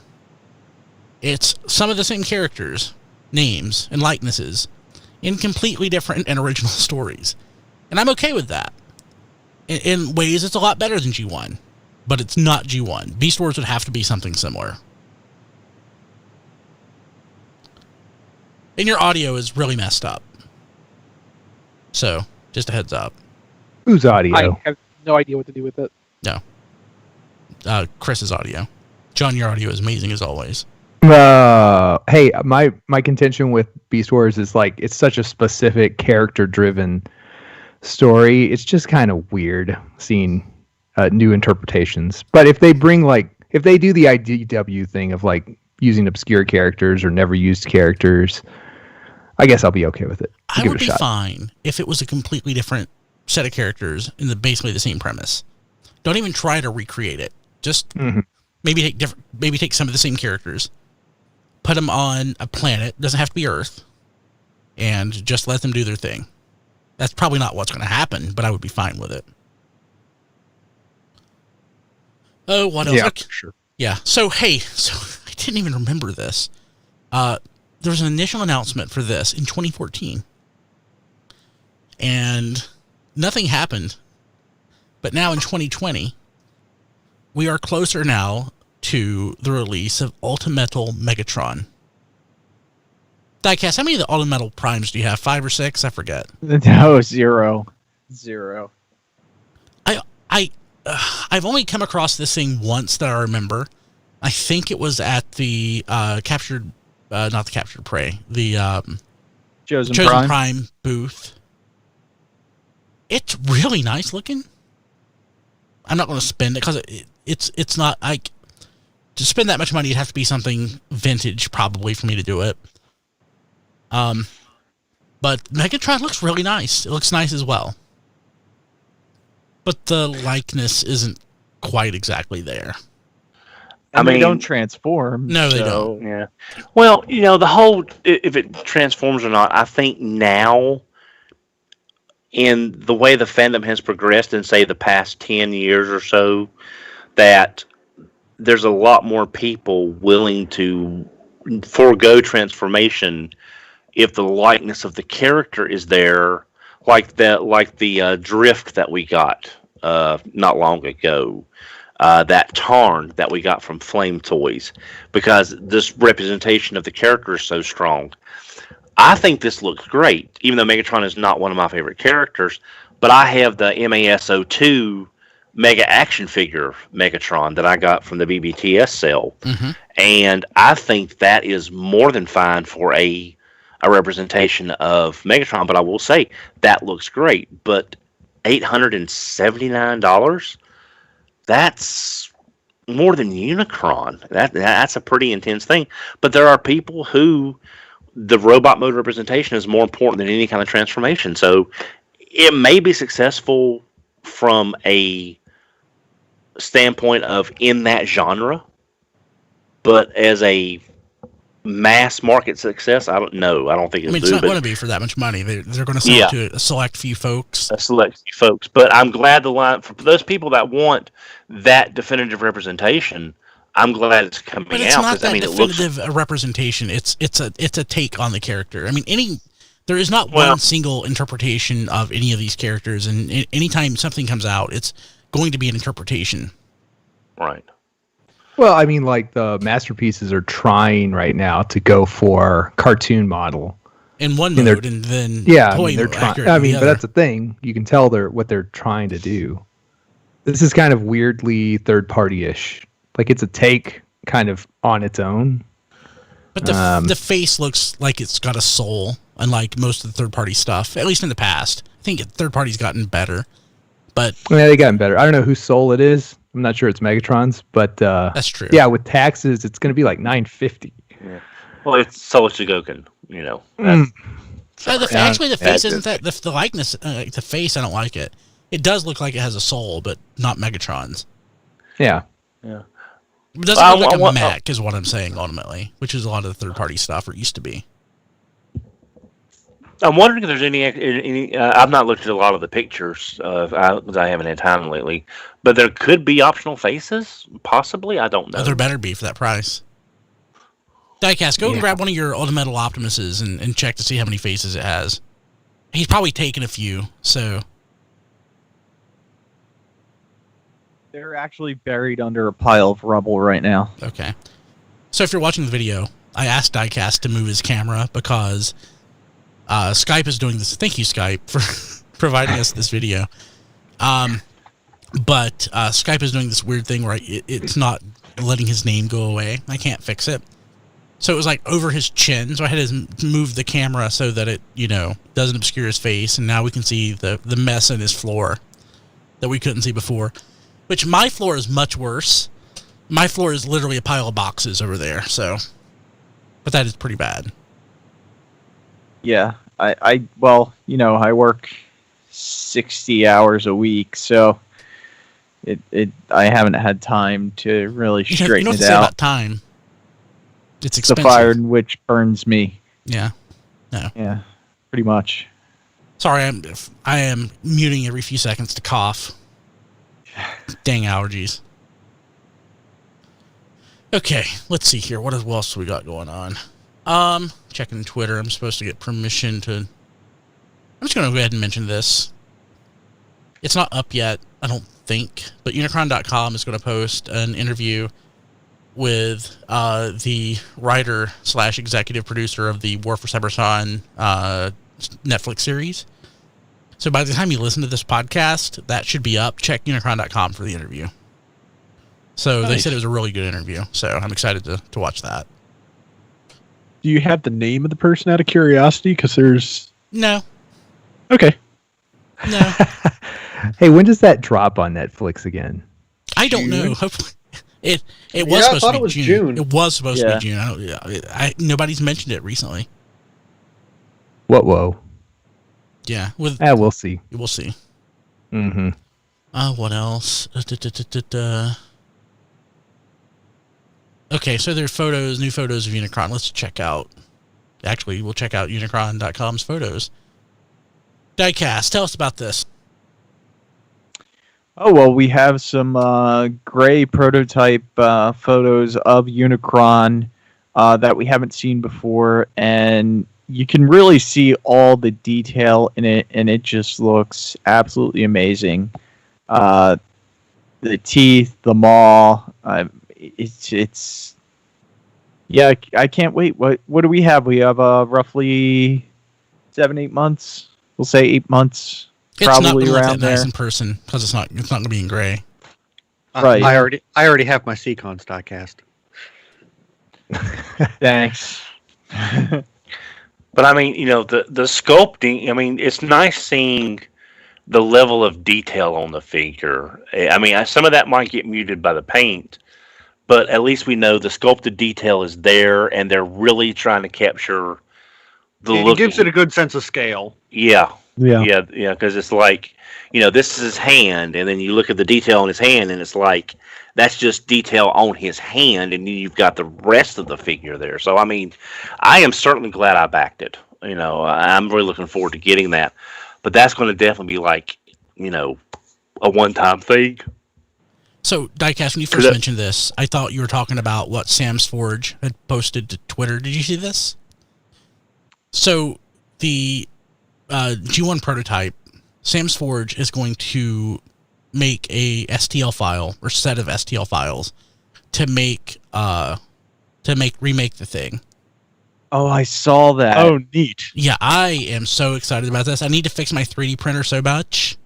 It's some of the same characters, names, and likenesses in completely different and original stories, and I'm okay with that. In ways, it's a lot better than G1, but it's not G1. Beast Wars would have to be something similar. And your audio is really messed up. So, just a heads up. Whose audio? I have no idea what to do with it. Chris's audio. John, your audio is amazing as always. Hey, my contention with Beast Wars is like it's such a specific character-driven story. It's just kind of weird seeing new interpretations. But if they do the IDW thing of like using obscure characters or never used characters, I guess I'll be okay with it. I would be fine if it was a completely different set of characters in basically the same premise. Don't even try to recreate it. Just maybe take some of the same characters, put them on a planet, doesn't have to be Earth, and just let them do their thing. That's probably not what's going to happen, but I would be fine with it. Oh, what else? Yeah, Okay. sure. Yeah. So I didn't even remember this. There was an initial announcement for this in 2014, and nothing happened. But now in 2020, we are closer now to the release of Ultimetal Megatron. Diecast, how many of the Ultimetal Primes do you have? 5 or 6? I forget. No, 0. I've only come across this thing once that I remember. I think it was at the not the Captured Prey, the Chosen Prime booth. It's really nice looking. I'm not going to spend it because it's not. To spend that much money, it'd have to be something vintage probably for me to do it. But Megatron looks really nice. It looks nice as well. But the likeness isn't quite exactly there. And I they don't mean- transform. No, they don't. Yeah. Well, the whole if it transforms or not, I think now in the way the fandom has progressed in say the past 10 years or so, that there's a lot more people willing to forego transformation if the likeness of the character is there, like the drift that we got not long ago. That Tarn that we got from Flame Toys, because this representation of the character is so strong. I think this looks great, even though Megatron is not one of my favorite characters, but I have the MAS02 Mega Action Figure Megatron that I got from the BBTS sale, and I think that is more than fine for a representation of Megatron, but I will say, that looks great, but $879? That's more than Unicron. That's a pretty intense thing. But there are people who the robot mode representation is more important than any kind of transformation. So it may be successful from a standpoint of in that genre, but as a mass market success, I don't know. I don't think I mean, it's not going to be for that much money. They're going to sell it to a select few folks. A select few folks. But I'm glad the line for those people that want that definitive representation. I'm glad it's coming out. But it's not that it definitive a representation. It's a take on the character. I mean, there is not one single interpretation of any of these characters, and anytime something comes out, it's going to be an interpretation. Right. Well, I mean, like the masterpieces are trying right now to go for cartoon model In one mode, and then toy they're mode, trying. accurate I in the mean, but other. that's the thing. You can tell what they're trying to do. This is kind of weirdly third-party-ish. Like it's a take kind of on its own. But the face looks like it's got a soul, unlike most of the third-party stuff, at least in the past. I think third-party's gotten better, but Yeah, they gotten better. I don't know whose soul it is. I'm not sure it's Megatron's, but that's true. yeah, with taxes, it's going to be like $950. Yeah. Well, it's Chugokin, Actually, the face isn't that the likeness. The face, I don't like it. It does look like it has a soul, but not Megatron's. Yeah. Yeah. It doesn't look like a mech, is what I'm saying ultimately, which is a lot of the third-party stuff, or used to be. I'm wondering if there's any. I've not looked at a lot of the pictures because I haven't had time lately. But there could be optional faces, possibly. I don't know. There better be for that price. Diecast, go and grab one of your Ultimetal Optimuses and check to see how many faces it has. He's probably taken a few, so. They're actually buried under a pile of rubble right now. Okay. So if you're watching the video, I asked Diecast to move his camera because Skype is doing this. Thank you, Skype, for providing us this video. But Skype is doing this weird thing where it's not letting his name go away. I can't fix it. So it was like over his chin. So I had to move the camera so that it, doesn't obscure his face. And now we can see the mess in his floor that we couldn't see before. Which my floor is much worse. My floor is literally a pile of boxes over there. So, but that is pretty bad. Yeah, I work 60 hours a week, so I haven't had time to really straighten you it say out. About time. It's The expensive. fire in which burns me. Yeah. No. Yeah, pretty much. Sorry, I am muting every few seconds to cough. Dang allergies. Okay, let's see here. What else we got going on? Checking Twitter. I'm supposed to get permission to... I'm just going to go ahead and mention this. It's not up yet, I don't think, but Unicron.com is going to post an interview with the writer / executive producer of the War for Cybertron Netflix series. So by the time you listen to this podcast, that should be up. Check Unicron.com for the interview. So They said it was a really good interview, so I'm excited to watch that. Do you have the name of the person out of curiosity? Because there's... No. Okay. No. Hey, when does that drop on Netflix again? I don't know. It was Yeah, I supposed thought to be it was June. June. It was supposed to Yeah. be June. Nobody's mentioned it recently. Whoa. Yeah, We'll see. we'll see. Mm-hmm. What else? Okay, so there's new photos of Unicron. Let's check out. Actually, we'll check out Unicron.com's photos. Diecast, tell us about this. Oh, well, we have some gray prototype photos of Unicron that we haven't seen before, and you can really see all the detail in it, and it just looks absolutely amazing. The teeth, the maw, it's yeah, I can't wait. What do we have? We have roughly 7-8 months. We'll say 8 months. It's not Probably going to look around that nice there. in person because it's not going to be in gray. Right. I already have my Seacons diecast. Thanks. But I mean, the sculpting. I mean, it's nice seeing the level of detail on the figure. I mean, some of that might get muted by the paint, but at least we know the sculpted detail is there, and they're really trying to capture the It look. gives it a good sense of scale. Yeah, Yeah. because it's like, this is his hand, and then you look at the detail on his hand, and it's like, that's just detail on his hand, and then you've got the rest of the figure there. So, I mean, I am certainly glad I backed it. I'm really looking forward to getting that. But that's going to definitely be like, a one-time thing. So, Diecast, when you first mentioned this, I thought you were talking about what Sam's Forge had posted to Twitter. Did you see this? So, the G1 prototype, Sam's Forge is going to make a STL file or set of STL files to remake the thing. Oh, I saw that. Oh, neat. Yeah, I am so excited about this. I need to fix my 3D printer so much.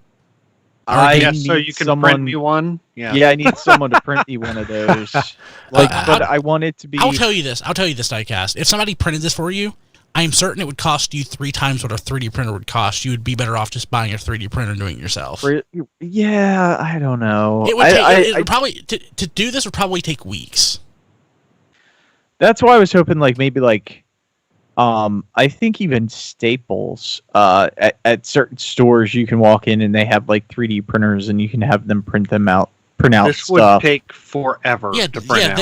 Yeah, need so you can someone, print me one. Yeah, I need someone to print me one of those. But I want it to be. I'll tell you this, Diecast. If somebody printed this for you, I am certain it would cost you 3 times what a 3D printer would cost. You would be better off just buying a 3D printer and doing it yourself. Yeah, I don't know. It would take, it would probably to do this would probably take weeks. That's why I was hoping, I think even Staples at certain stores you can walk in and they have 3D printers and you can have them print out This would stuff. take forever to print out.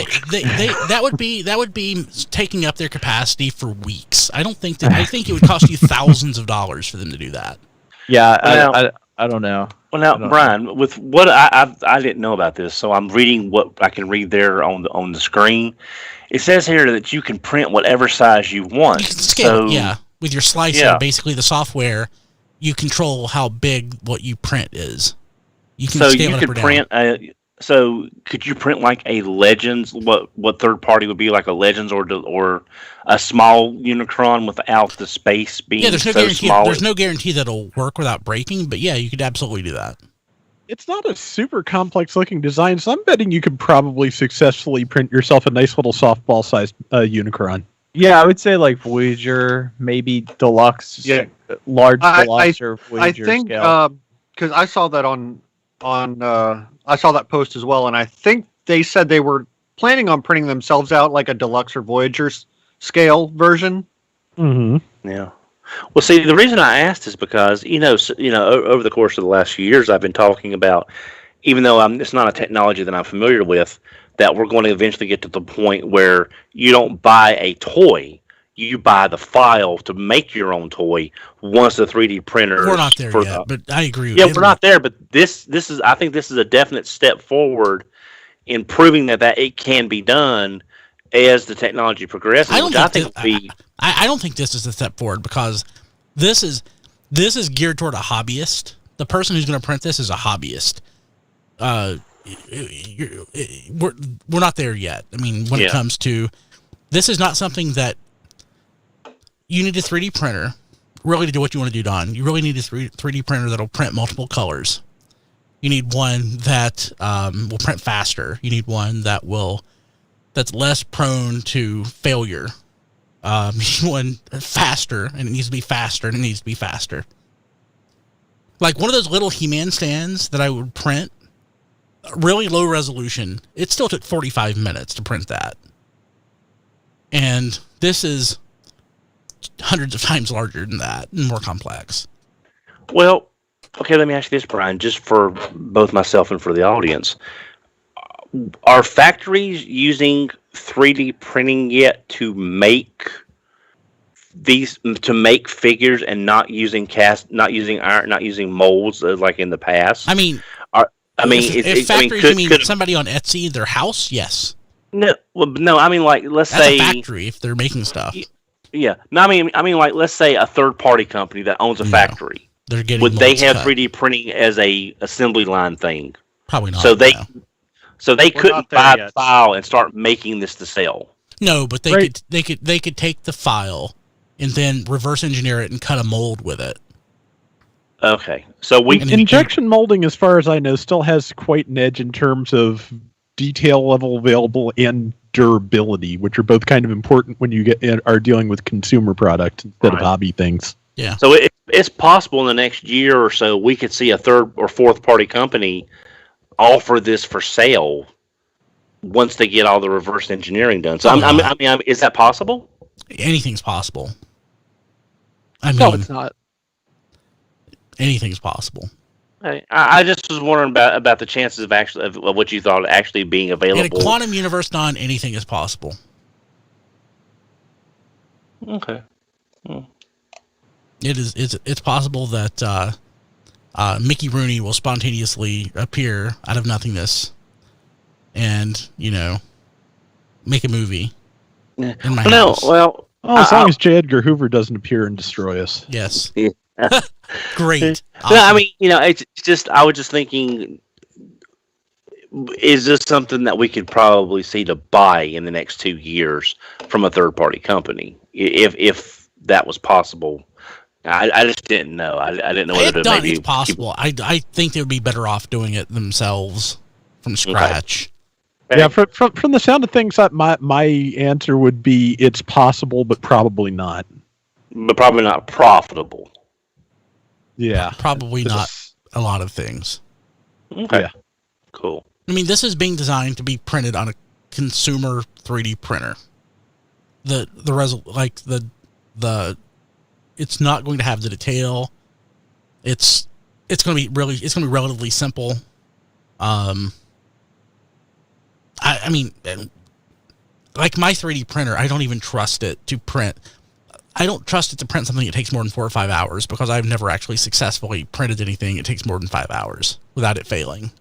That would be taking up their capacity for weeks. I think it would cost you thousands of dollars for them to do that. Yeah, Well, I don't know. Well, now, Brian, with what I didn't know about this, so I'm reading what I can read there on the screen. It says here that you can print whatever size you want. You can scale it, yeah. With your slicer, Yeah. basically the software, you control how big what you print is. You can So scale you it can up or print down. So could you print like a Legends? What third party would be like a Legends or a small Unicron without the space being Yeah, there's no so guarantee. small? There's no guarantee that it'll work without breaking, but yeah, you could absolutely do that. It's not a super complex looking design, so I'm betting you could probably successfully print yourself a nice little softball sized Unicron. Yeah, I would say like Voyager, maybe deluxe, Yeah. large I- deluxe or Voyager I think scale. because I saw that on I saw that post as well, and I think they said they were planning on printing themselves out like a deluxe or Voyager scale version. Mm-hmm. Yeah. Well, see, the reason I asked is because over the course of the last few years, I've been talking about, even though it's not a technology that I'm familiar with, that we're going to eventually get to the point where you don't buy a toy, you buy the file to make your own toy once the 3D printer. We're not there yet, but I agree with Yeah, you. we're not there, but this is I think this is a definite step forward in proving that it can be done as the technology progresses. I don't which think I think I don't think this is a step forward because this is geared toward a hobbyist. The person who's going to print this is a hobbyist. We're not there yet. I mean, when it comes to this, is not something that you need a 3D printer really to do what you want to do, Don. You really need a 3D printer that'll print multiple colors. You need one that will print faster. You need one that's less prone to failure. You need one faster, and it needs to be faster, and it needs to be faster. Like one of those little He-Man stands that I would print, really low resolution. It still took 45 minutes to print that. And this is hundreds of times larger than that and more complex. Well, okay, let me ask you this, Brian, just for both myself and for the audience. Are factories using 3D printing yet to make figures and not using iron, not using molds like in the past? I mean, if factories, you mean somebody on Etsy, their house? Yes. No, I mean, like, let's say a factory if they're making stuff. Yeah, no, I mean, like, let's say a third-party company that owns a factory. They're getting. Would they have cut. 3D printing as a assembly line thing? Probably not. So they couldn't buy yet. the file and start making this to sell. No, but they could take the file and then reverse engineer it and cut a mold with it. Okay, so injection molding, as far as I know, still has quite an edge in terms of detail level available and durability, which are both kind of important when you are dealing with consumer product instead of hobby things. Yeah. So it's possible in the next year or so we could see a third or fourth party company offer this for sale once they get all the reverse engineering done. So I mean, is that possible? Anything's possible. I mean, No, it's not. Anything's possible. I just was wondering about the chances of what you thought actually being available. In a quantum universe, Don, anything is possible. Okay. It's possible that Mickey Rooney will spontaneously appear out of nothingness and, make a movie in my house. Well, as long as J. Edgar Hoover doesn't appear and destroy us. Yes. Yeah. Great. Awesome. No, I mean, it's just, I was just thinking, is this something that we could probably see to buy in the next 2 years from a third party company? If that was possible. I just didn't know. I didn't know whether to maybe. It's possible. I think they would be better off doing it themselves from scratch. Okay. Yeah, from the sound of things, my answer would be it's possible, but probably not. But probably not profitable. Yeah. Probably not a lot of things. Okay. Yeah. Cool. I mean, this is being designed to be printed on a consumer 3D printer. It's not going to have the detail. It's going to be relatively simple. I mean, like my 3D printer, I don't even trust it to print. I don't trust it to print something that takes more than 4 or 5 hours because I've never actually successfully printed anything that takes more than 5 hours without it failing.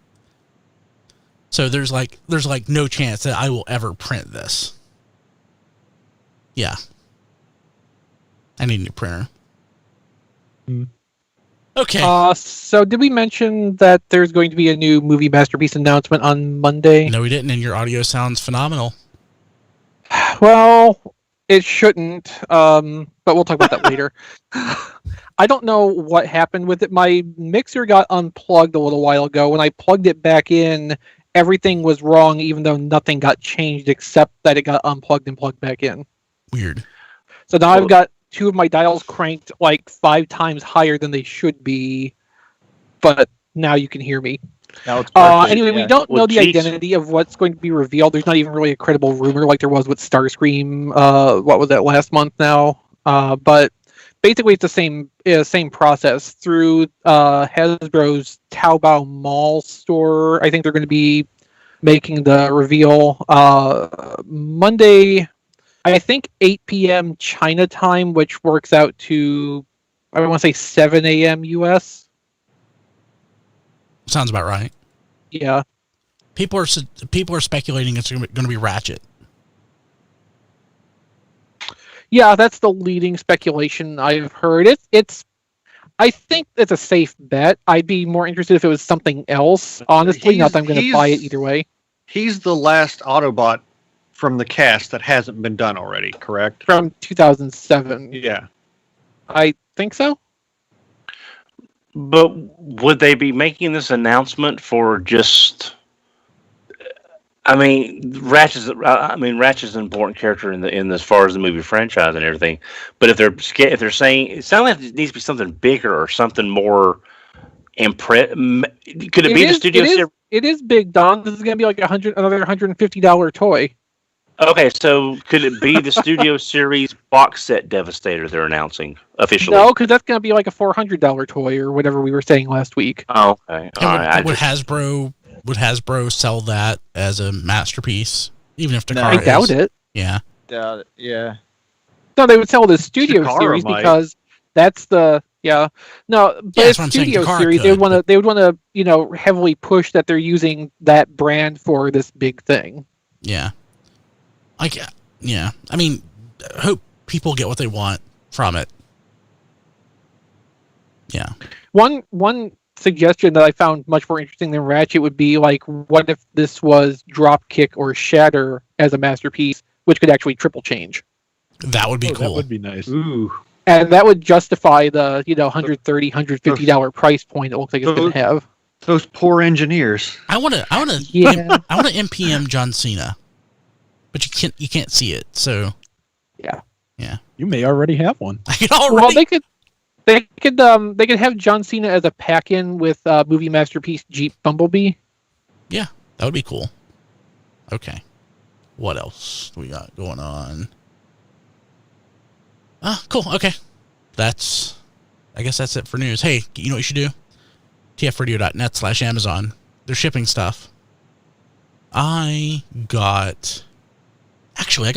So there's no chance that I will ever print this. Yeah. I need a new printer. Okay. So did we mention that there's going to be a new movie masterpiece announcement on Monday? No, we didn't, and your audio sounds phenomenal. Well, it shouldn't, but we'll talk about that later. I don't know what happened with it. My mixer got unplugged a little while ago. When I plugged it back in, everything was wrong, even though nothing got changed except that it got unplugged and plugged back in. Weird. So now I've got two of my dials cranked like 5 times higher than they should be, but now you can hear me. Now it's perfect, Anyway, yeah. we don't know the Tease. identity of what's going to be revealed. There's not even really a credible rumor like there was with Starscream. What was that last month now? But basically, it's the same process through Hasbro's Taobao Mall store. I think they're going to be making the reveal Monday. I think 8 p.m. China time, which works out to I want to say 7 a.m. US. Sounds about right. Yeah. People are speculating it's going to be Ratchet. Yeah, that's the leading speculation I've heard. I think it's a safe bet. I'd be more interested if it was something else. Honestly, not that I'm going to buy it either way. He's the last Autobot from the cast that hasn't been done already, correct? From 2007. Yeah. I think so. But would they be making this announcement for just? I mean, Ratchet's an important character in as far as the movie franchise and everything. But if they're saying it sounds like it needs to be something bigger or something more could it be the studio series? It is big, Don. This is going to be like another $150 toy. Okay, so could it be the Studio Series box set Devastator they're announcing officially? No, because that's going to be like a $400 toy or whatever we were saying last week. Oh, okay. Would Hasbro sell that as a masterpiece, even if Takara I doubt it. Yeah. Doubt it. Yeah. No, they would sell the Studio Takara Series might. because that's the No, but Yeah, that's it's what I'm saying. Studio Takara Series. could, They would want to heavily push that they're using that brand for this big thing. Yeah. I mean, I hope people get what they want from it. Yeah. One suggestion that I found much more interesting than Ratchet would be like, what if this was Dropkick or Shatter as a masterpiece, which could actually triple change, That would be cool. That would be nice. Ooh. and that would justify the $130, $150 price point it looks like it's going to have. Those poor engineers. I want to Yeah. I want to NPM John Cena. But you can't see it. So You may already have one. I can already Well, they could have John Cena as a pack-in with movie masterpiece Jeep Bumblebee. Yeah, that would be cool. Okay. What else do we got going on? Cool. Okay. I guess that's it for news. Hey, you know what you should do? tfradio.net/Amazon. They're shipping stuff. I got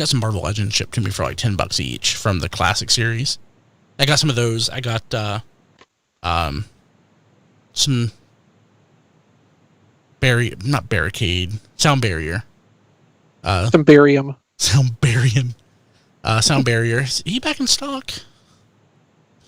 some Marvel Legends shipped to me for like $10 each from the classic series. I got some of those. I got some sound barrier. Some barium. Sound barrier. Is he back in stock?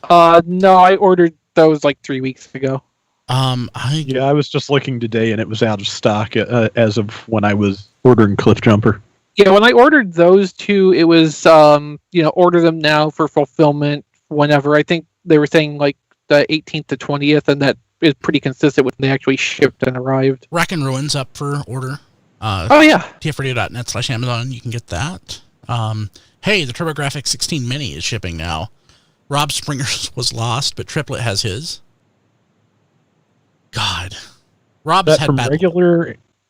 No, I ordered those like 3 weeks ago. I was just looking today, and it was out of stock as of when I was ordering Cliff Jumper. Yeah, when I ordered those two, it was order them now for fulfillment whenever. I think they were saying like the 18th to 20th, and that is pretty consistent with when they actually shipped and arrived. Rack and Ruin's up for order. Oh yeah, tfradio.net/Amazon. You can get that. Hey, the TurboGrafx 16 Mini is shipping now. Rob Springer's was lost, but Triplet has his. God, Rob's had bad.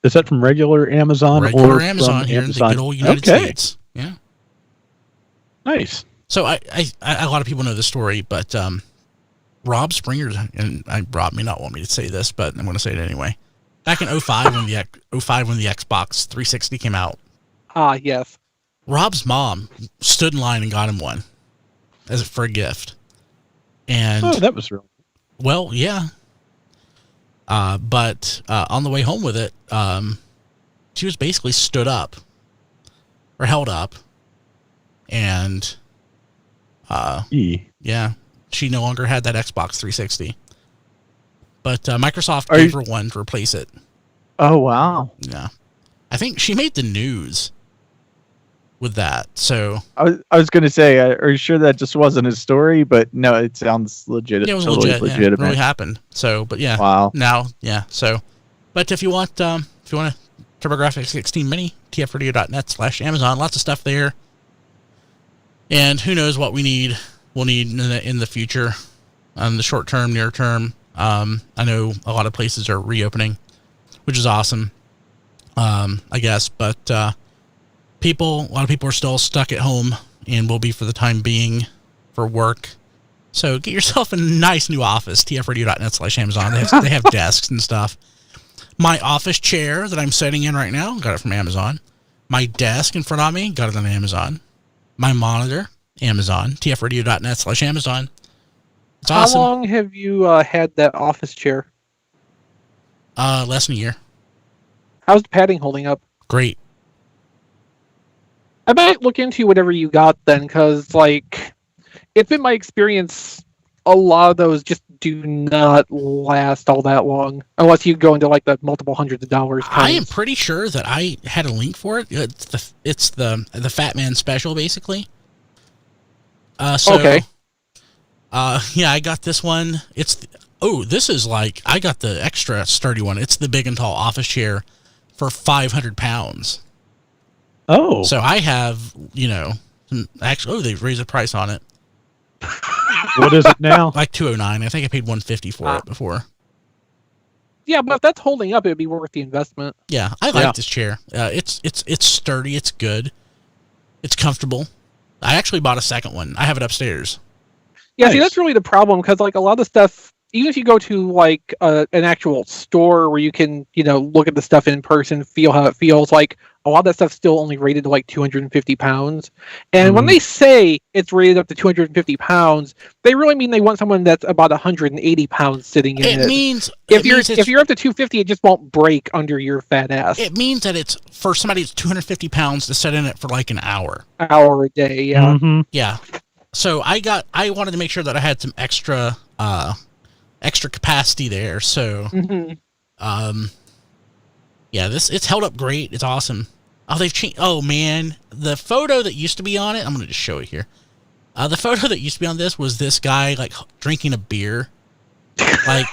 Is that from regular Amazon Regular or Amazon from here Amazon? in the good old United States. Yeah. Nice. So I a lot of people know this story, but Rob Springer, and Rob may not want me to say this, but I'm going to say it anyway. Back in 05 when the Xbox 360 came out. Yes. Rob's mom stood in line and got him one for a gift. And that was real. Well, yeah. But on the way home with it, she was basically stood up or held up, and yeah, she no longer had that Xbox 360. But Microsoft gave her one to replace it. Oh wow! Yeah, I think she made the news with that. So I was going to say, are you sure that just wasn't a story? But no, it sounds legit. yeah, it was totally legit. Yeah, it legitimate. really happened. So, but yeah, Wow. now, yeah. So, but if you want a TurboGrafx 16 Mini, tfradio.net/Amazon, lots of stuff there. And who knows what we'll need in the future, the short term, near term. I know a lot of places are reopening, which is awesome, I guess. But a lot of people are still stuck at home and will be for the time being for work. So get yourself a nice new office, tfradio.net/Amazon. They have desks and stuff. My office chair that I'm sitting in right now, got it from Amazon. My desk in front of me, got it on Amazon. My monitor, Amazon, tfradio.net/Amazon. It's awesome. How long have you had that office chair? Less than a year. How's the padding holding up? Great. I might look into whatever you got then, because, like, it's been my experience, a lot of those just do not last all that long, unless you go into, like, the multiple hundreds of dollars. I am pretty sure that I had a link for it. It's the Fat Man Special, basically. Okay. Yeah, I got this one. This is like, I got the extra sturdy one. It's the big and tall office chair for 500 pounds. Oh. So I have, actually, they've raised the price on it. What is it now? Like $209. I think I paid $150 for it before. Yeah, but if that's holding up, it'd be worth the investment. Yeah, I like this chair. It's sturdy. It's good. It's comfortable. I actually bought a second one. I have it upstairs. Yeah, Nice. see, that's really the problem, because, like, a lot of stuff, even if you go to, like, an actual store where you can, look at the stuff in person, feel how it feels, like, a lot of that stuff's still only rated to, like, 250 pounds. And when they say it's rated up to 250 pounds, they really mean they want someone that's about 180 pounds sitting in it. If you're up to 250, it just won't break under your fat ass. It means that it's for somebody that's 250 pounds to sit in it for like an hour. Hour a day, yeah. Mm-hmm. Yeah. So I wanted to make sure that I had some extra capacity there. So, yeah, it's held up great. It's awesome. Oh, they've changed. Oh man, the photo that used to be on it. I'm gonna just show it here. The photo that used to be on this was this guy like drinking a beer, like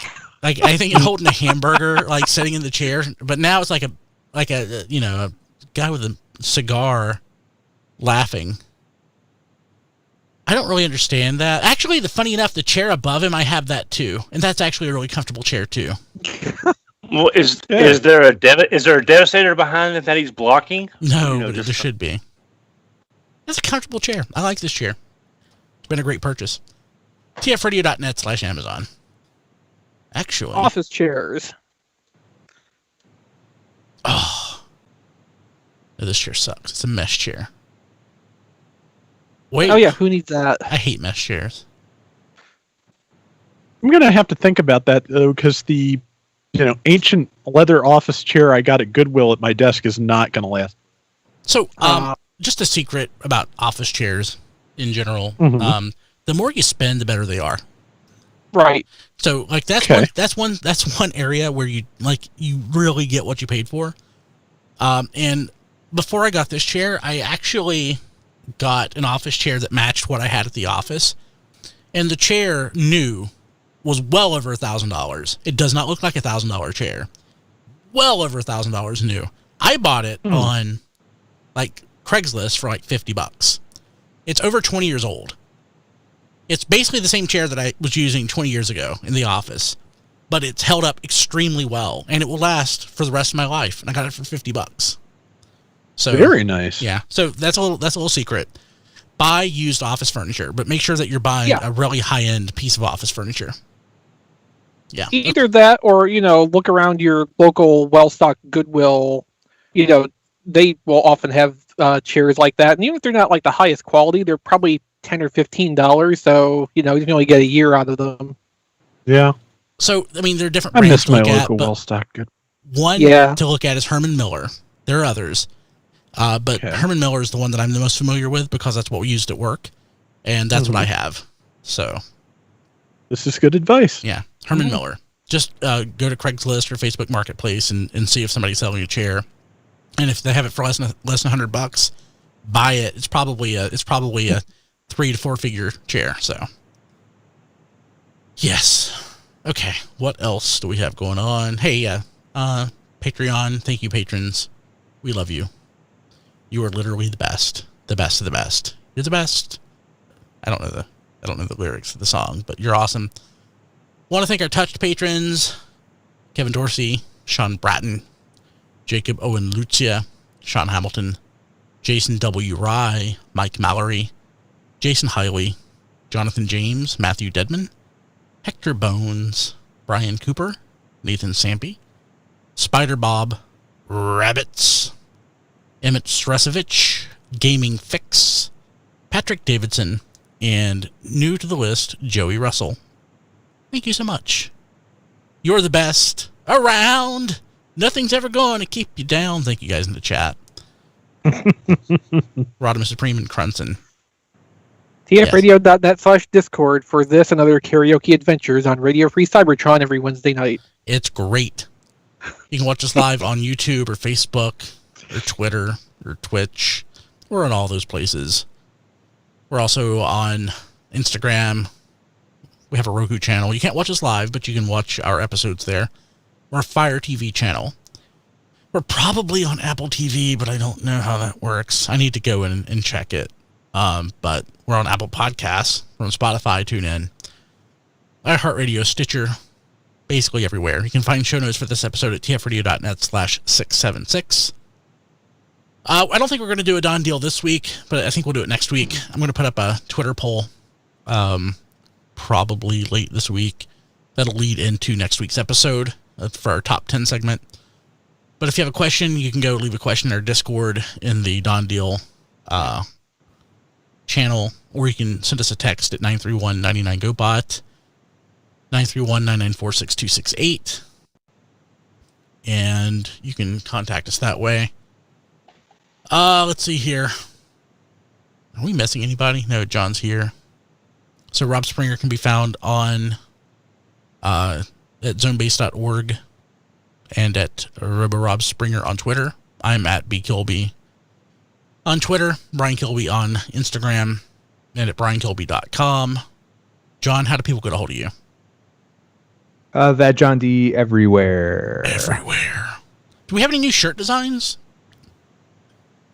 I think holding a hamburger, like sitting in the chair. But now it's like a guy with a cigar, laughing. I don't really understand that. Actually, funny enough, the chair above him, I have that too, and that's actually a really comfortable chair too. Well, is there a Devastator behind it that he's blocking? No, but there should be. It's a comfortable chair. I like this chair. It's been a great purchase. tfradio.net/Amazon. Actually. Office chairs. Oh. This chair sucks. It's a mesh chair. Wait. Oh yeah, who needs that? I hate mesh chairs. I'm gonna have to think about that though, because the ancient leather office chair I got at Goodwill at my desk is not gonna last. So, just a secret about office chairs in general. The more you spend, the better they are. Right. So, like that's one area where you really get what you paid for. And before I got this chair, I actually got an office chair that matched what I had at the office, and the chair was well over $1,000. It does not look like $1,000 chair. Well over $1,000 new. I bought it on like Craigslist for like $50. It's over 20 years old. It's basically the same chair that I was using 20 years ago in the office, but it's held up extremely well, and it will last for the rest of my life. And I got it for $50. So very nice. Yeah. So that's a little secret. Buy used office furniture, but make sure that you're buying a really high-end piece of office furniture. Yeah. Either that or, look around your local well-stocked Goodwill. They will often have chairs like that. And even if they're not like the highest quality, they're probably $10 or $15. So, you can only get a year out of them. Yeah. So, I mean, there are different I brands miss to my look local at. well-stocked Goodwill. One to look at is Herman Miller. There are others. But Herman Miller is the one that I'm the most familiar with because that's what we used at work. And that's what I have. So. This is good advice. Yeah. Herman Miller. just go to Craigslist or Facebook Marketplace and see if somebody's selling a chair. And if they have it for less than $100, buy it. It's probably a 3 to 4 figure chair. So, yes. Okay. What else do we have going on? Hey, Patreon. Thank you, patrons. We love you. You are literally the best of the best. You're the best. I don't know the lyrics of the song, but you're awesome. Want to thank our touched patrons: Kevin Dorsey, Sean Bratton, Jacob Owen Lucia, Sean Hamilton, Jason W. Rye, Mike Mallory, Jason Hiley, Jonathan James, Matthew Dedman, Hector Bones, Brian Cooper, Nathan Sampy, Spider Bob, Rabbits, Emmett Stresovich, Gaming Fix, Patrick Davidson, and new to the list, Joey Russell. Thank you so much. You're the best around. Nothing's ever going to keep you down. Thank you guys in the chat. Rodimus Supreme and Crunson. TFRadio.net/Discord for this and other karaoke adventures on Radio Free Cybertron every Wednesday night. It's great. You can watch us live on YouTube or Facebook or Twitter or Twitch. We're on all those places. We're also on Instagram. We have a Roku channel. You can't watch us live, but you can watch our episodes there. We're a Fire TV channel. We're probably on Apple TV, but I don't know how that works. I need to go in and check it. But we're on Apple Podcasts. We're on Spotify, TuneIn, iHeartRadio, Stitcher, basically everywhere. You can find show notes for this episode at tfradio.net/676. I don't think we're going to do a Don deal this week, but I think we'll do it next week. I'm going to put up a Twitter poll, probably late this week. That'll lead into next week's episode for our top 10 segment. But if you have a question, you can go leave a question in our Discord in the Don Deal channel, or you can send us a text at 931-99-GO-BOT, 931-994-6268, and you can contact us that way. Let's see here. Are we missing anybody? No, John's here. So Rob Springer can be found on at zonebase.org and at Rob Springer on Twitter. I'm at bkilby on Twitter, Brian Kilby on Instagram, and at briankilby.com. John, how do people get a hold of you? That John D everywhere. Everywhere. Do we have any new shirt designs?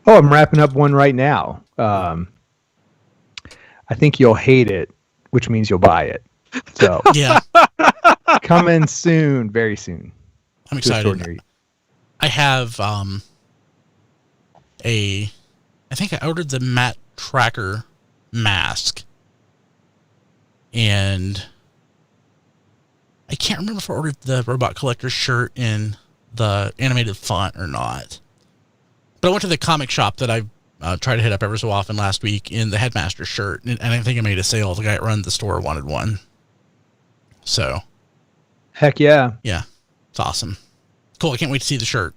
Oh, I'm wrapping up one right now. I think you'll hate it, which means you'll buy it. So Yeah, coming soon, very soon. I'm excited. I have I think I ordered the Matt Tracker mask, and I can't remember if I ordered the Robot Collector shirt in the animated font or not. But I went to the comic shop that I try to hit up ever so often last week in the Headmaster shirt, and I think I made a sale. The guy that runs the store wanted one. So. Heck yeah. Yeah, it's awesome. Cool, I can't wait to see the shirt.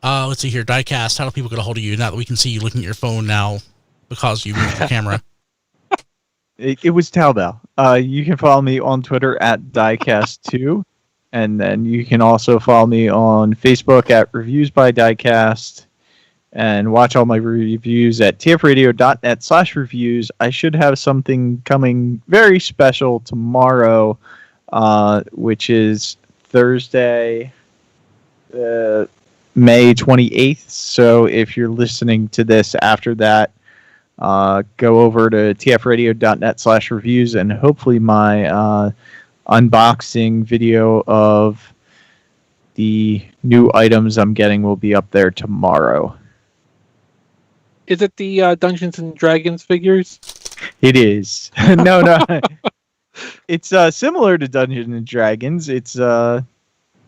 Let's see here, Diecast, how do people get a hold of you now that we can see you looking at your phone now because you moved the camera? It was Talbell. You can follow me on Twitter at Diecast2, and then you can also follow me on Facebook at Reviews by Diecast, and watch all my reviews at tfradio.net/reviews. I should have something coming very special tomorrow, which is Thursday, May 28th. So if you're listening to this after that, go over to tfradio.net/reviews, and hopefully my unboxing video of the new items I'm getting will be up there tomorrow. Is it the Dungeons and Dragons figures? It is. No. It's similar to Dungeons and Dragons. It's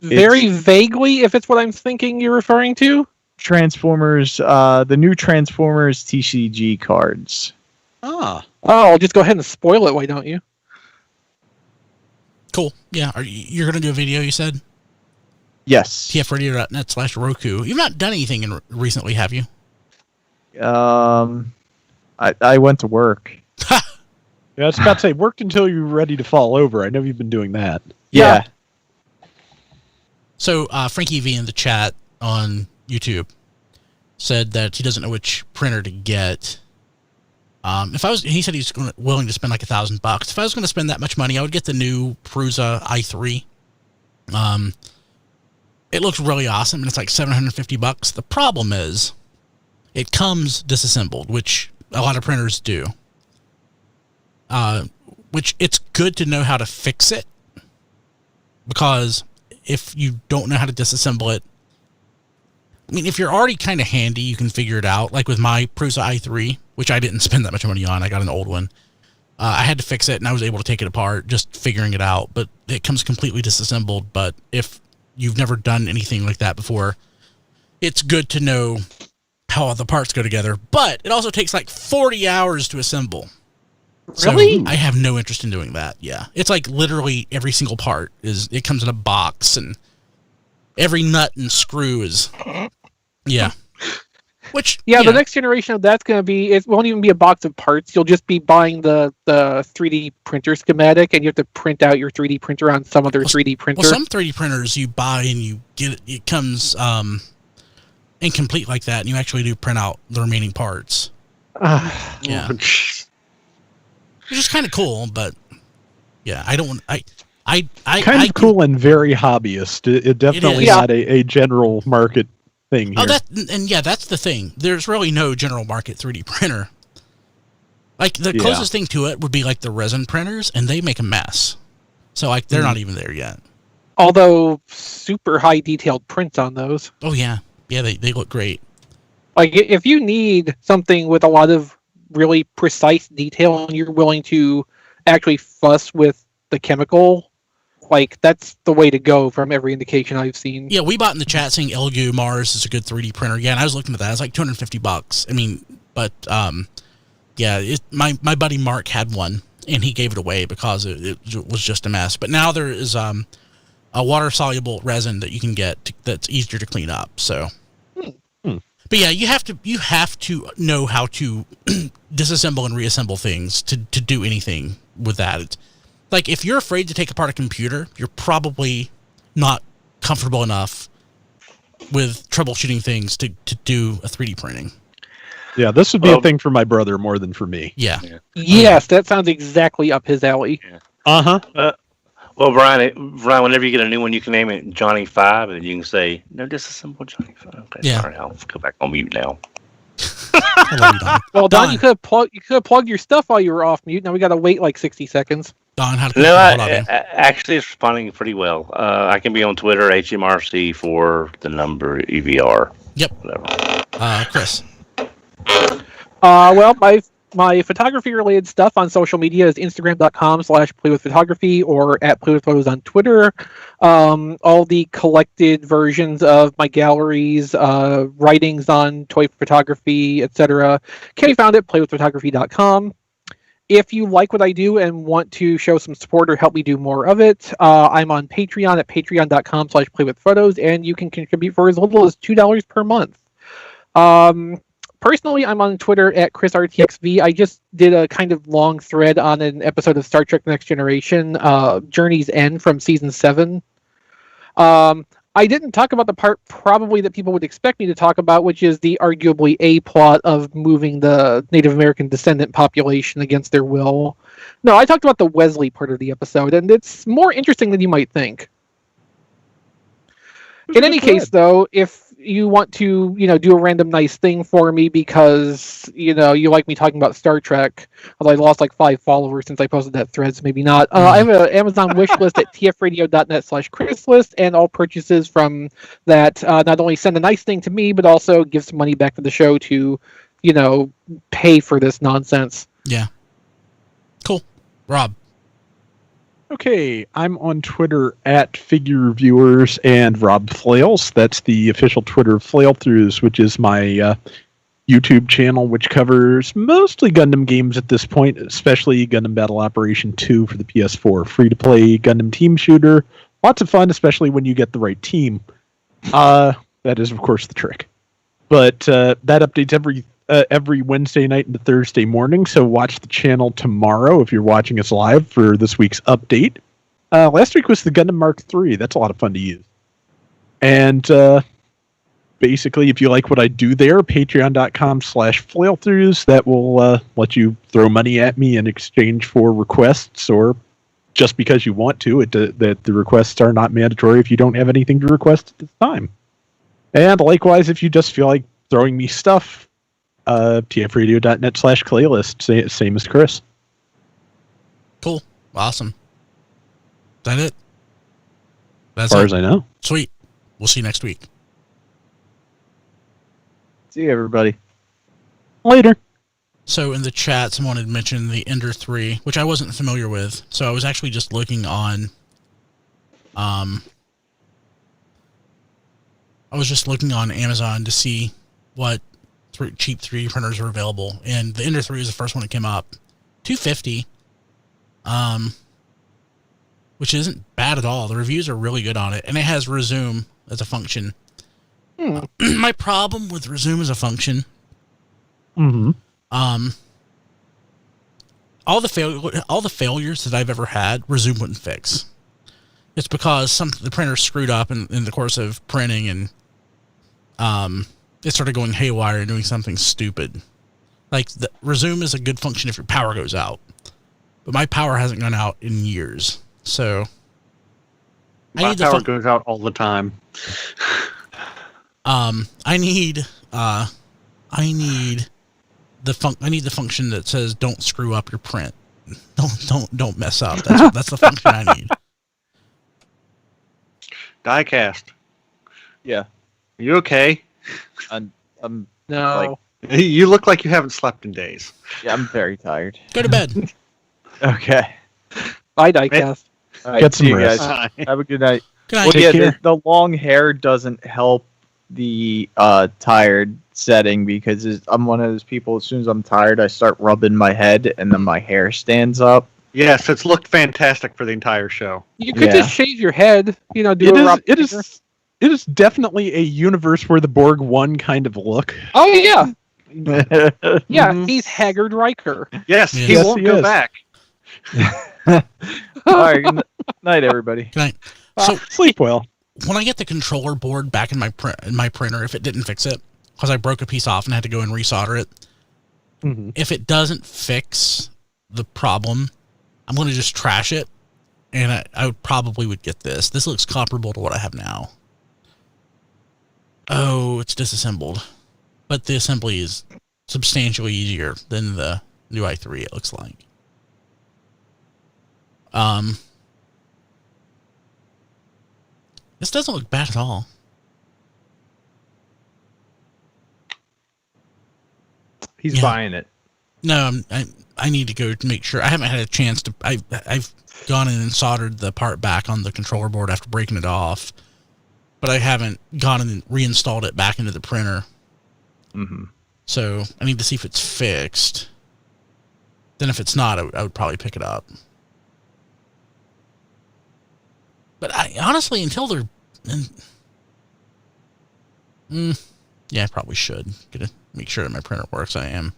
very vaguely, if it's what I'm thinking you're referring to. Transformers, the new Transformers TCG cards. Oh, I'll just go ahead and spoil it. Why don't you? Cool. Yeah, you're going to do a video, you said? Yes. tfradio.net/Roku. You've not done anything recently, have you? I went to work. Yeah, I was about to say, worked until you're ready to fall over. I know you've been doing that. Yeah. So Frankie V in the chat on YouTube said that he doesn't know which printer to get. He said he's willing to spend like $1,000. If I was going to spend that much money, I would get the new Prusa i3. It looks really awesome, and it's like $750. The problem is, it comes disassembled, which a lot of printers do. Which it's good to know how to fix it, because if you don't know how to disassemble it, I mean, if you're already kind of handy, you can figure it out. Like with my Prusa i3, which I didn't spend that much money on. I got an old one. I had to fix it, and I was able to take it apart, just figuring it out. But it comes completely disassembled. But if you've never done anything like that before, it's good to know how all the parts go together. But it also takes like 40 hours to assemble. Really? So I have no interest in doing that. Yeah. It's like literally every single part it comes in a box, and every nut and screw is, yeah. Which, the next generation of that's going to be, it won't even be a box of parts. You'll just be buying the 3D printer schematic, and you have to print out your 3D printer on some other 3D printer. Well, some 3D printers you buy and you get it comes incomplete like that, and you actually do print out the remaining parts. Yeah. Which is kind of cool, but yeah, I don't want, I cool and very hobbyist. It definitely not a general market thing here. That's the thing. There's really no general market 3D printer. Like the closest thing to it would be like the resin printers, and they make a mess. So like they're not even there yet. Although super high detailed prints on those. Oh yeah, they look great. Like if you need something with a lot of really precise detail, and you're willing to actually fuss with the chemical, like that's the way to go from every indication I've seen. Yeah, we bought in the chat saying Elgu Mars is a good 3D printer. Yeah, and I was looking at that. It's like $250. I mean, but my buddy Mark had one, and he gave it away because it was just a mess. But now there is a water soluble resin that you can get that's easier to clean up. So. But yeah, you have to know how to disassemble and reassemble things to do anything with that. It's, like if you're afraid to take apart a computer, you're probably not comfortable enough with troubleshooting things to do a 3D printing. Yeah, this would be a thing for my brother more than for me. Yeah. Yes, that sounds exactly up his alley. Yeah. Well, Brian, whenever you get a new one, you can name it Johnny 5, and you can say, no, disassemble Johnny 5. Okay, sorry, I'll go back on mute now. Well, Don, you could have plugged your stuff while you were off mute. Now we got to wait like 60 seconds. Don, how to actually, it's responding pretty well. I can be on Twitter, HMRC for the number EVR. Yep. Whatever. Chris. Well, my photography-related stuff on social media is Instagram.com/playwithphotography or @playwithphotos on Twitter. All the collected versions of my galleries, writings on toy photography, etc. can be found at playwithphotography.com. If you like what I do and want to show some support or help me do more of it, I'm on Patreon at patreon.com/playwithphotos, and you can contribute for as little as $2 per month. Personally, I'm on Twitter at ChrisRTXV. I just did a kind of long thread on an episode of Star Trek Next Generation, Journey's End from Season 7. I didn't talk about the part probably that people would expect me to talk about, which is the arguably A-plot of moving the Native American descendant population against their will. No, I talked about the Wesley part of the episode, and it's more interesting than you might think. In any case, though, if you want to, do a random nice thing for me because, you like me talking about Star Trek, although I lost like 5 followers since I posted that thread, so maybe not. I have an Amazon wish list at tfradio.net/ChrisList, and all purchases from that not only send a nice thing to me, but also give some money back to the show to, pay for this nonsense. Yeah. Cool. Rob. Okay, I'm on Twitter at Figure Reviewers and Rob Flails. That's the official Twitter of Flailthroughs, which is my YouTube channel, which covers mostly Gundam games at this point, especially Gundam Battle Operation 2 for the PS4. Free-to-play Gundam team shooter. Lots of fun, especially when you get the right team. That is, of course, the trick. But that updates every Wednesday night into Thursday morning, so watch the channel tomorrow if you're watching us live for this week's update. Last week was the Gundam Mark III. That's a lot of fun to use. And basically, if you like what I do there, patreon.com/flailthroughs. That will let you throw money at me in exchange for requests, or just because you want to. That the requests are not mandatory if you don't have anything to request at this time. And likewise, if you just feel like throwing me stuff, tfradio.net/playlist, same as Chris. Cool. Awesome. Is that it? That's As far it. as I know. Sweet. We'll see you next week. See you, everybody. Later. So in the chat, someone had mentioned the Ender 3, which I wasn't familiar with. So I was actually just looking on, Amazon to see what cheap 3D printers are available, and the Ender 3 is the first one that came up. $250, which isn't bad at all. The reviews are really good on it, and it has resume as a function. My problem with resume as a function, all the failures that I've ever had, resume wouldn't fix. It's because the printer screwed up in the course of printing, and it started going haywire and doing something stupid. Like, the resume is a good function if your power goes out, but my power hasn't gone out in years, so My power goes out all the time. I need the function that says don't screw up your print. Don't mess up. That's the function I need. Diecast. Yeah. Are you okay? I'm No. You look like you haven't slept in days. yeah, I'm very tired. Go to bed. Okay. Bye, Diecast. All right, Get some see you rest. guys. Have a good night. Good night. Well, yeah, care. the long hair doesn't help the tired setting, because I'm one of those people, as soon as I'm tired, I start rubbing my head and then my hair stands up. Yes, it's looked fantastic for the entire show. You could Yeah. just shave your head. Do It a rough is. finger. It is definitely a universe where the Borg won kind of look. Oh yeah, yeah. Mhm. He's Haggard Riker. Yes, Yes. he Yes, won't he go is. back. All right, good night, everybody. Good night. So Sleep well. when I get the controller board back in my printer, if it didn't fix it, because I broke a piece off and had to go and resolder it, Mhm. if it doesn't fix the problem, I'm going to just trash it, and I probably would get this. This looks comparable to what I have now. Oh, it's disassembled, but the assembly is substantially easier than the new i3, it looks like. This doesn't look bad at all. He's Yeah. buying it. No, I need to go to make sure. I haven't had a chance to. I've gone in and soldered the part back on the controller board after breaking it off, but I haven't gone in and reinstalled it back into the printer. Mm-hmm. So I need to see if it's fixed. Then if it's not, I would probably pick it up. But I honestly, until they're, yeah, I probably should make sure that my printer works. I'm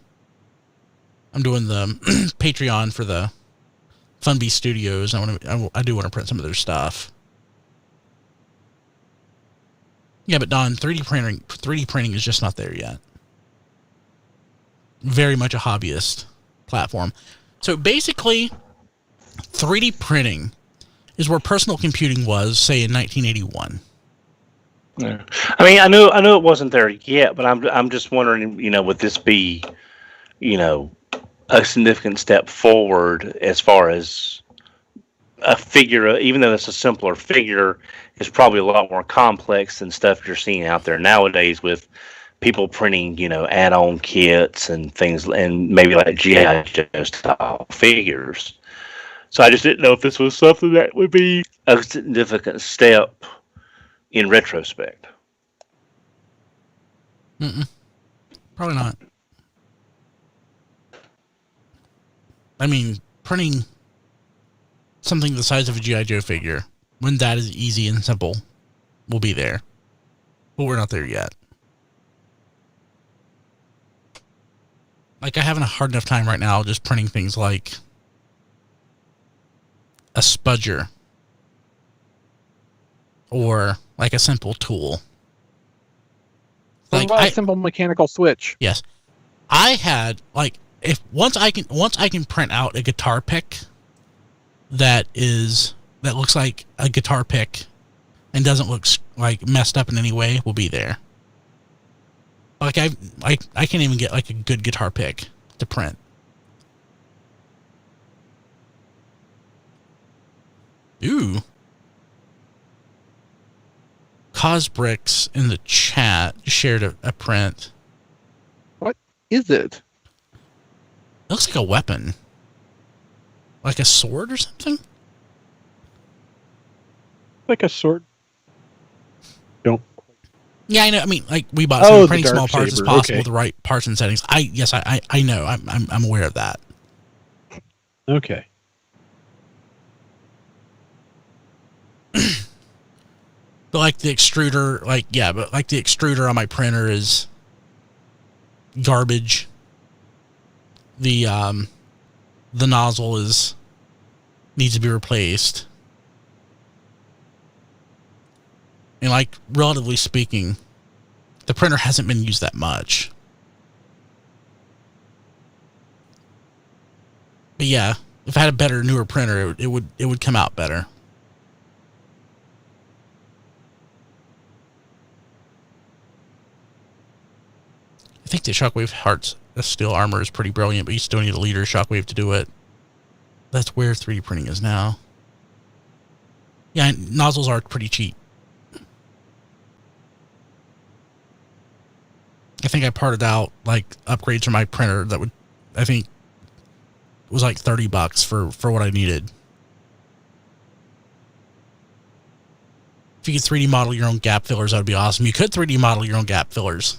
doing the Patreon for the Funbee Studios. I do want to print some of their stuff. Yeah, but Don, 3D printing is just not there yet. Very much a hobbyist platform. So basically, 3D printing is where personal computing was, say, in 1981. Yeah. I mean, I know it wasn't there yet, but I'm just wondering, would this be, a significant step forward as far as a figure? Even though it's a simpler figure, it's probably a lot more complex than stuff you're seeing out there nowadays with people printing, add-on kits and things, and maybe like G.I. Joe style figures. So I just didn't know if this was something that would be a significant step in retrospect. Probably not. I mean, printing something the size of a G.I. Joe figure, when that is easy and simple, will be there. But we're not there yet. Like, I having a hard enough time right now just printing things like a Spudger or like a simple tool. What about a simple mechanical switch? Yes, I had like if once I can print out a guitar pick that looks like a guitar pick and doesn't look like messed up in any way, will be there. Like I can't even get like a good guitar pick to print. Ooh. Cosbricks in the chat shared a print. What is it? It looks like a weapon. Like a sword or something? Like a sword. Don't. Yeah, I know. I mean, like we bought some printing small dark parts as saber. possible, Okay. the right parts and settings. I know. I'm aware of that. Okay. But like the extruder, but the extruder on my printer is garbage. The nozzle needs to be replaced. And like relatively speaking, the printer hasn't been used that much. But yeah, if I had a better, newer printer, it would come out better. I think the Shockwave Hearts steel armor is pretty brilliant, but you still need a leader Shockwave to do it. That's where 3D printing is now. Yeah, nozzles are pretty cheap. I think I parted out like upgrades for my printer that would, I think, was like $30 for what I needed. If you could 3D model your own gap fillers, that would be awesome. You could 3D model your own gap fillers.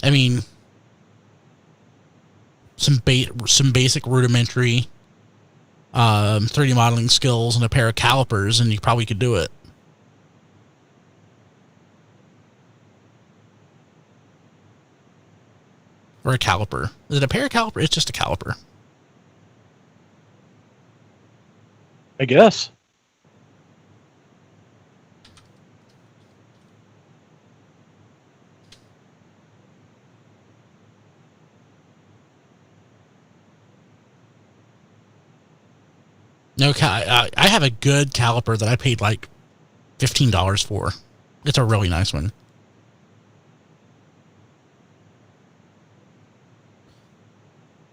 I mean, some basic rudimentary 3D modeling skills and a pair of calipers, and you probably could do it. Or a caliper. Is it a pair of caliper? It's just a caliper. I guess. No, I have a good caliper that I paid like $15 for. It's a really nice one.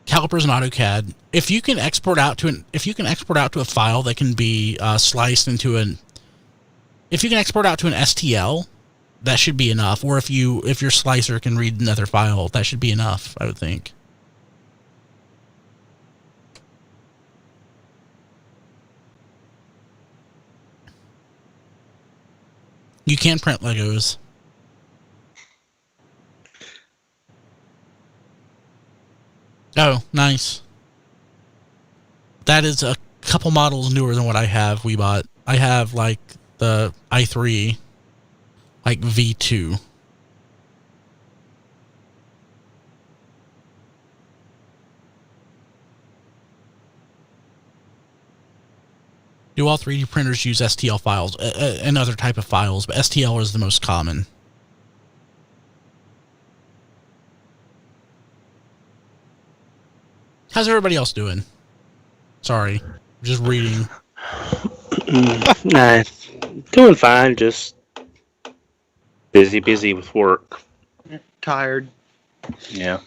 Calipers in AutoCAD. If you can export out to a file that can be sliced into if you can export out to an STL, that should be enough. Or if your slicer can read another file, that should be enough, I would think. You can print Legos. Oh, nice. That is a couple models newer than what I have. We bought. I have like the i3, like V2. Do all 3D printers use STL files? Another type of files, but STL is the most common. How's everybody else doing? Sorry, just reading. Nah, doing fine. Just busy with work. Tired. Yeah.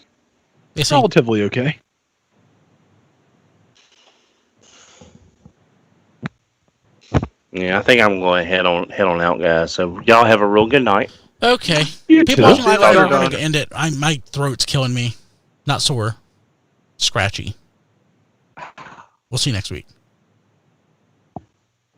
They say, Relatively okay. Yeah, I think I'm going to head on out, guys. So y'all have a real good night. okay. You People too. watching live, Later, I'm going Don. to end it. My throat's killing me. Not sore. Scratchy. We'll see you next week.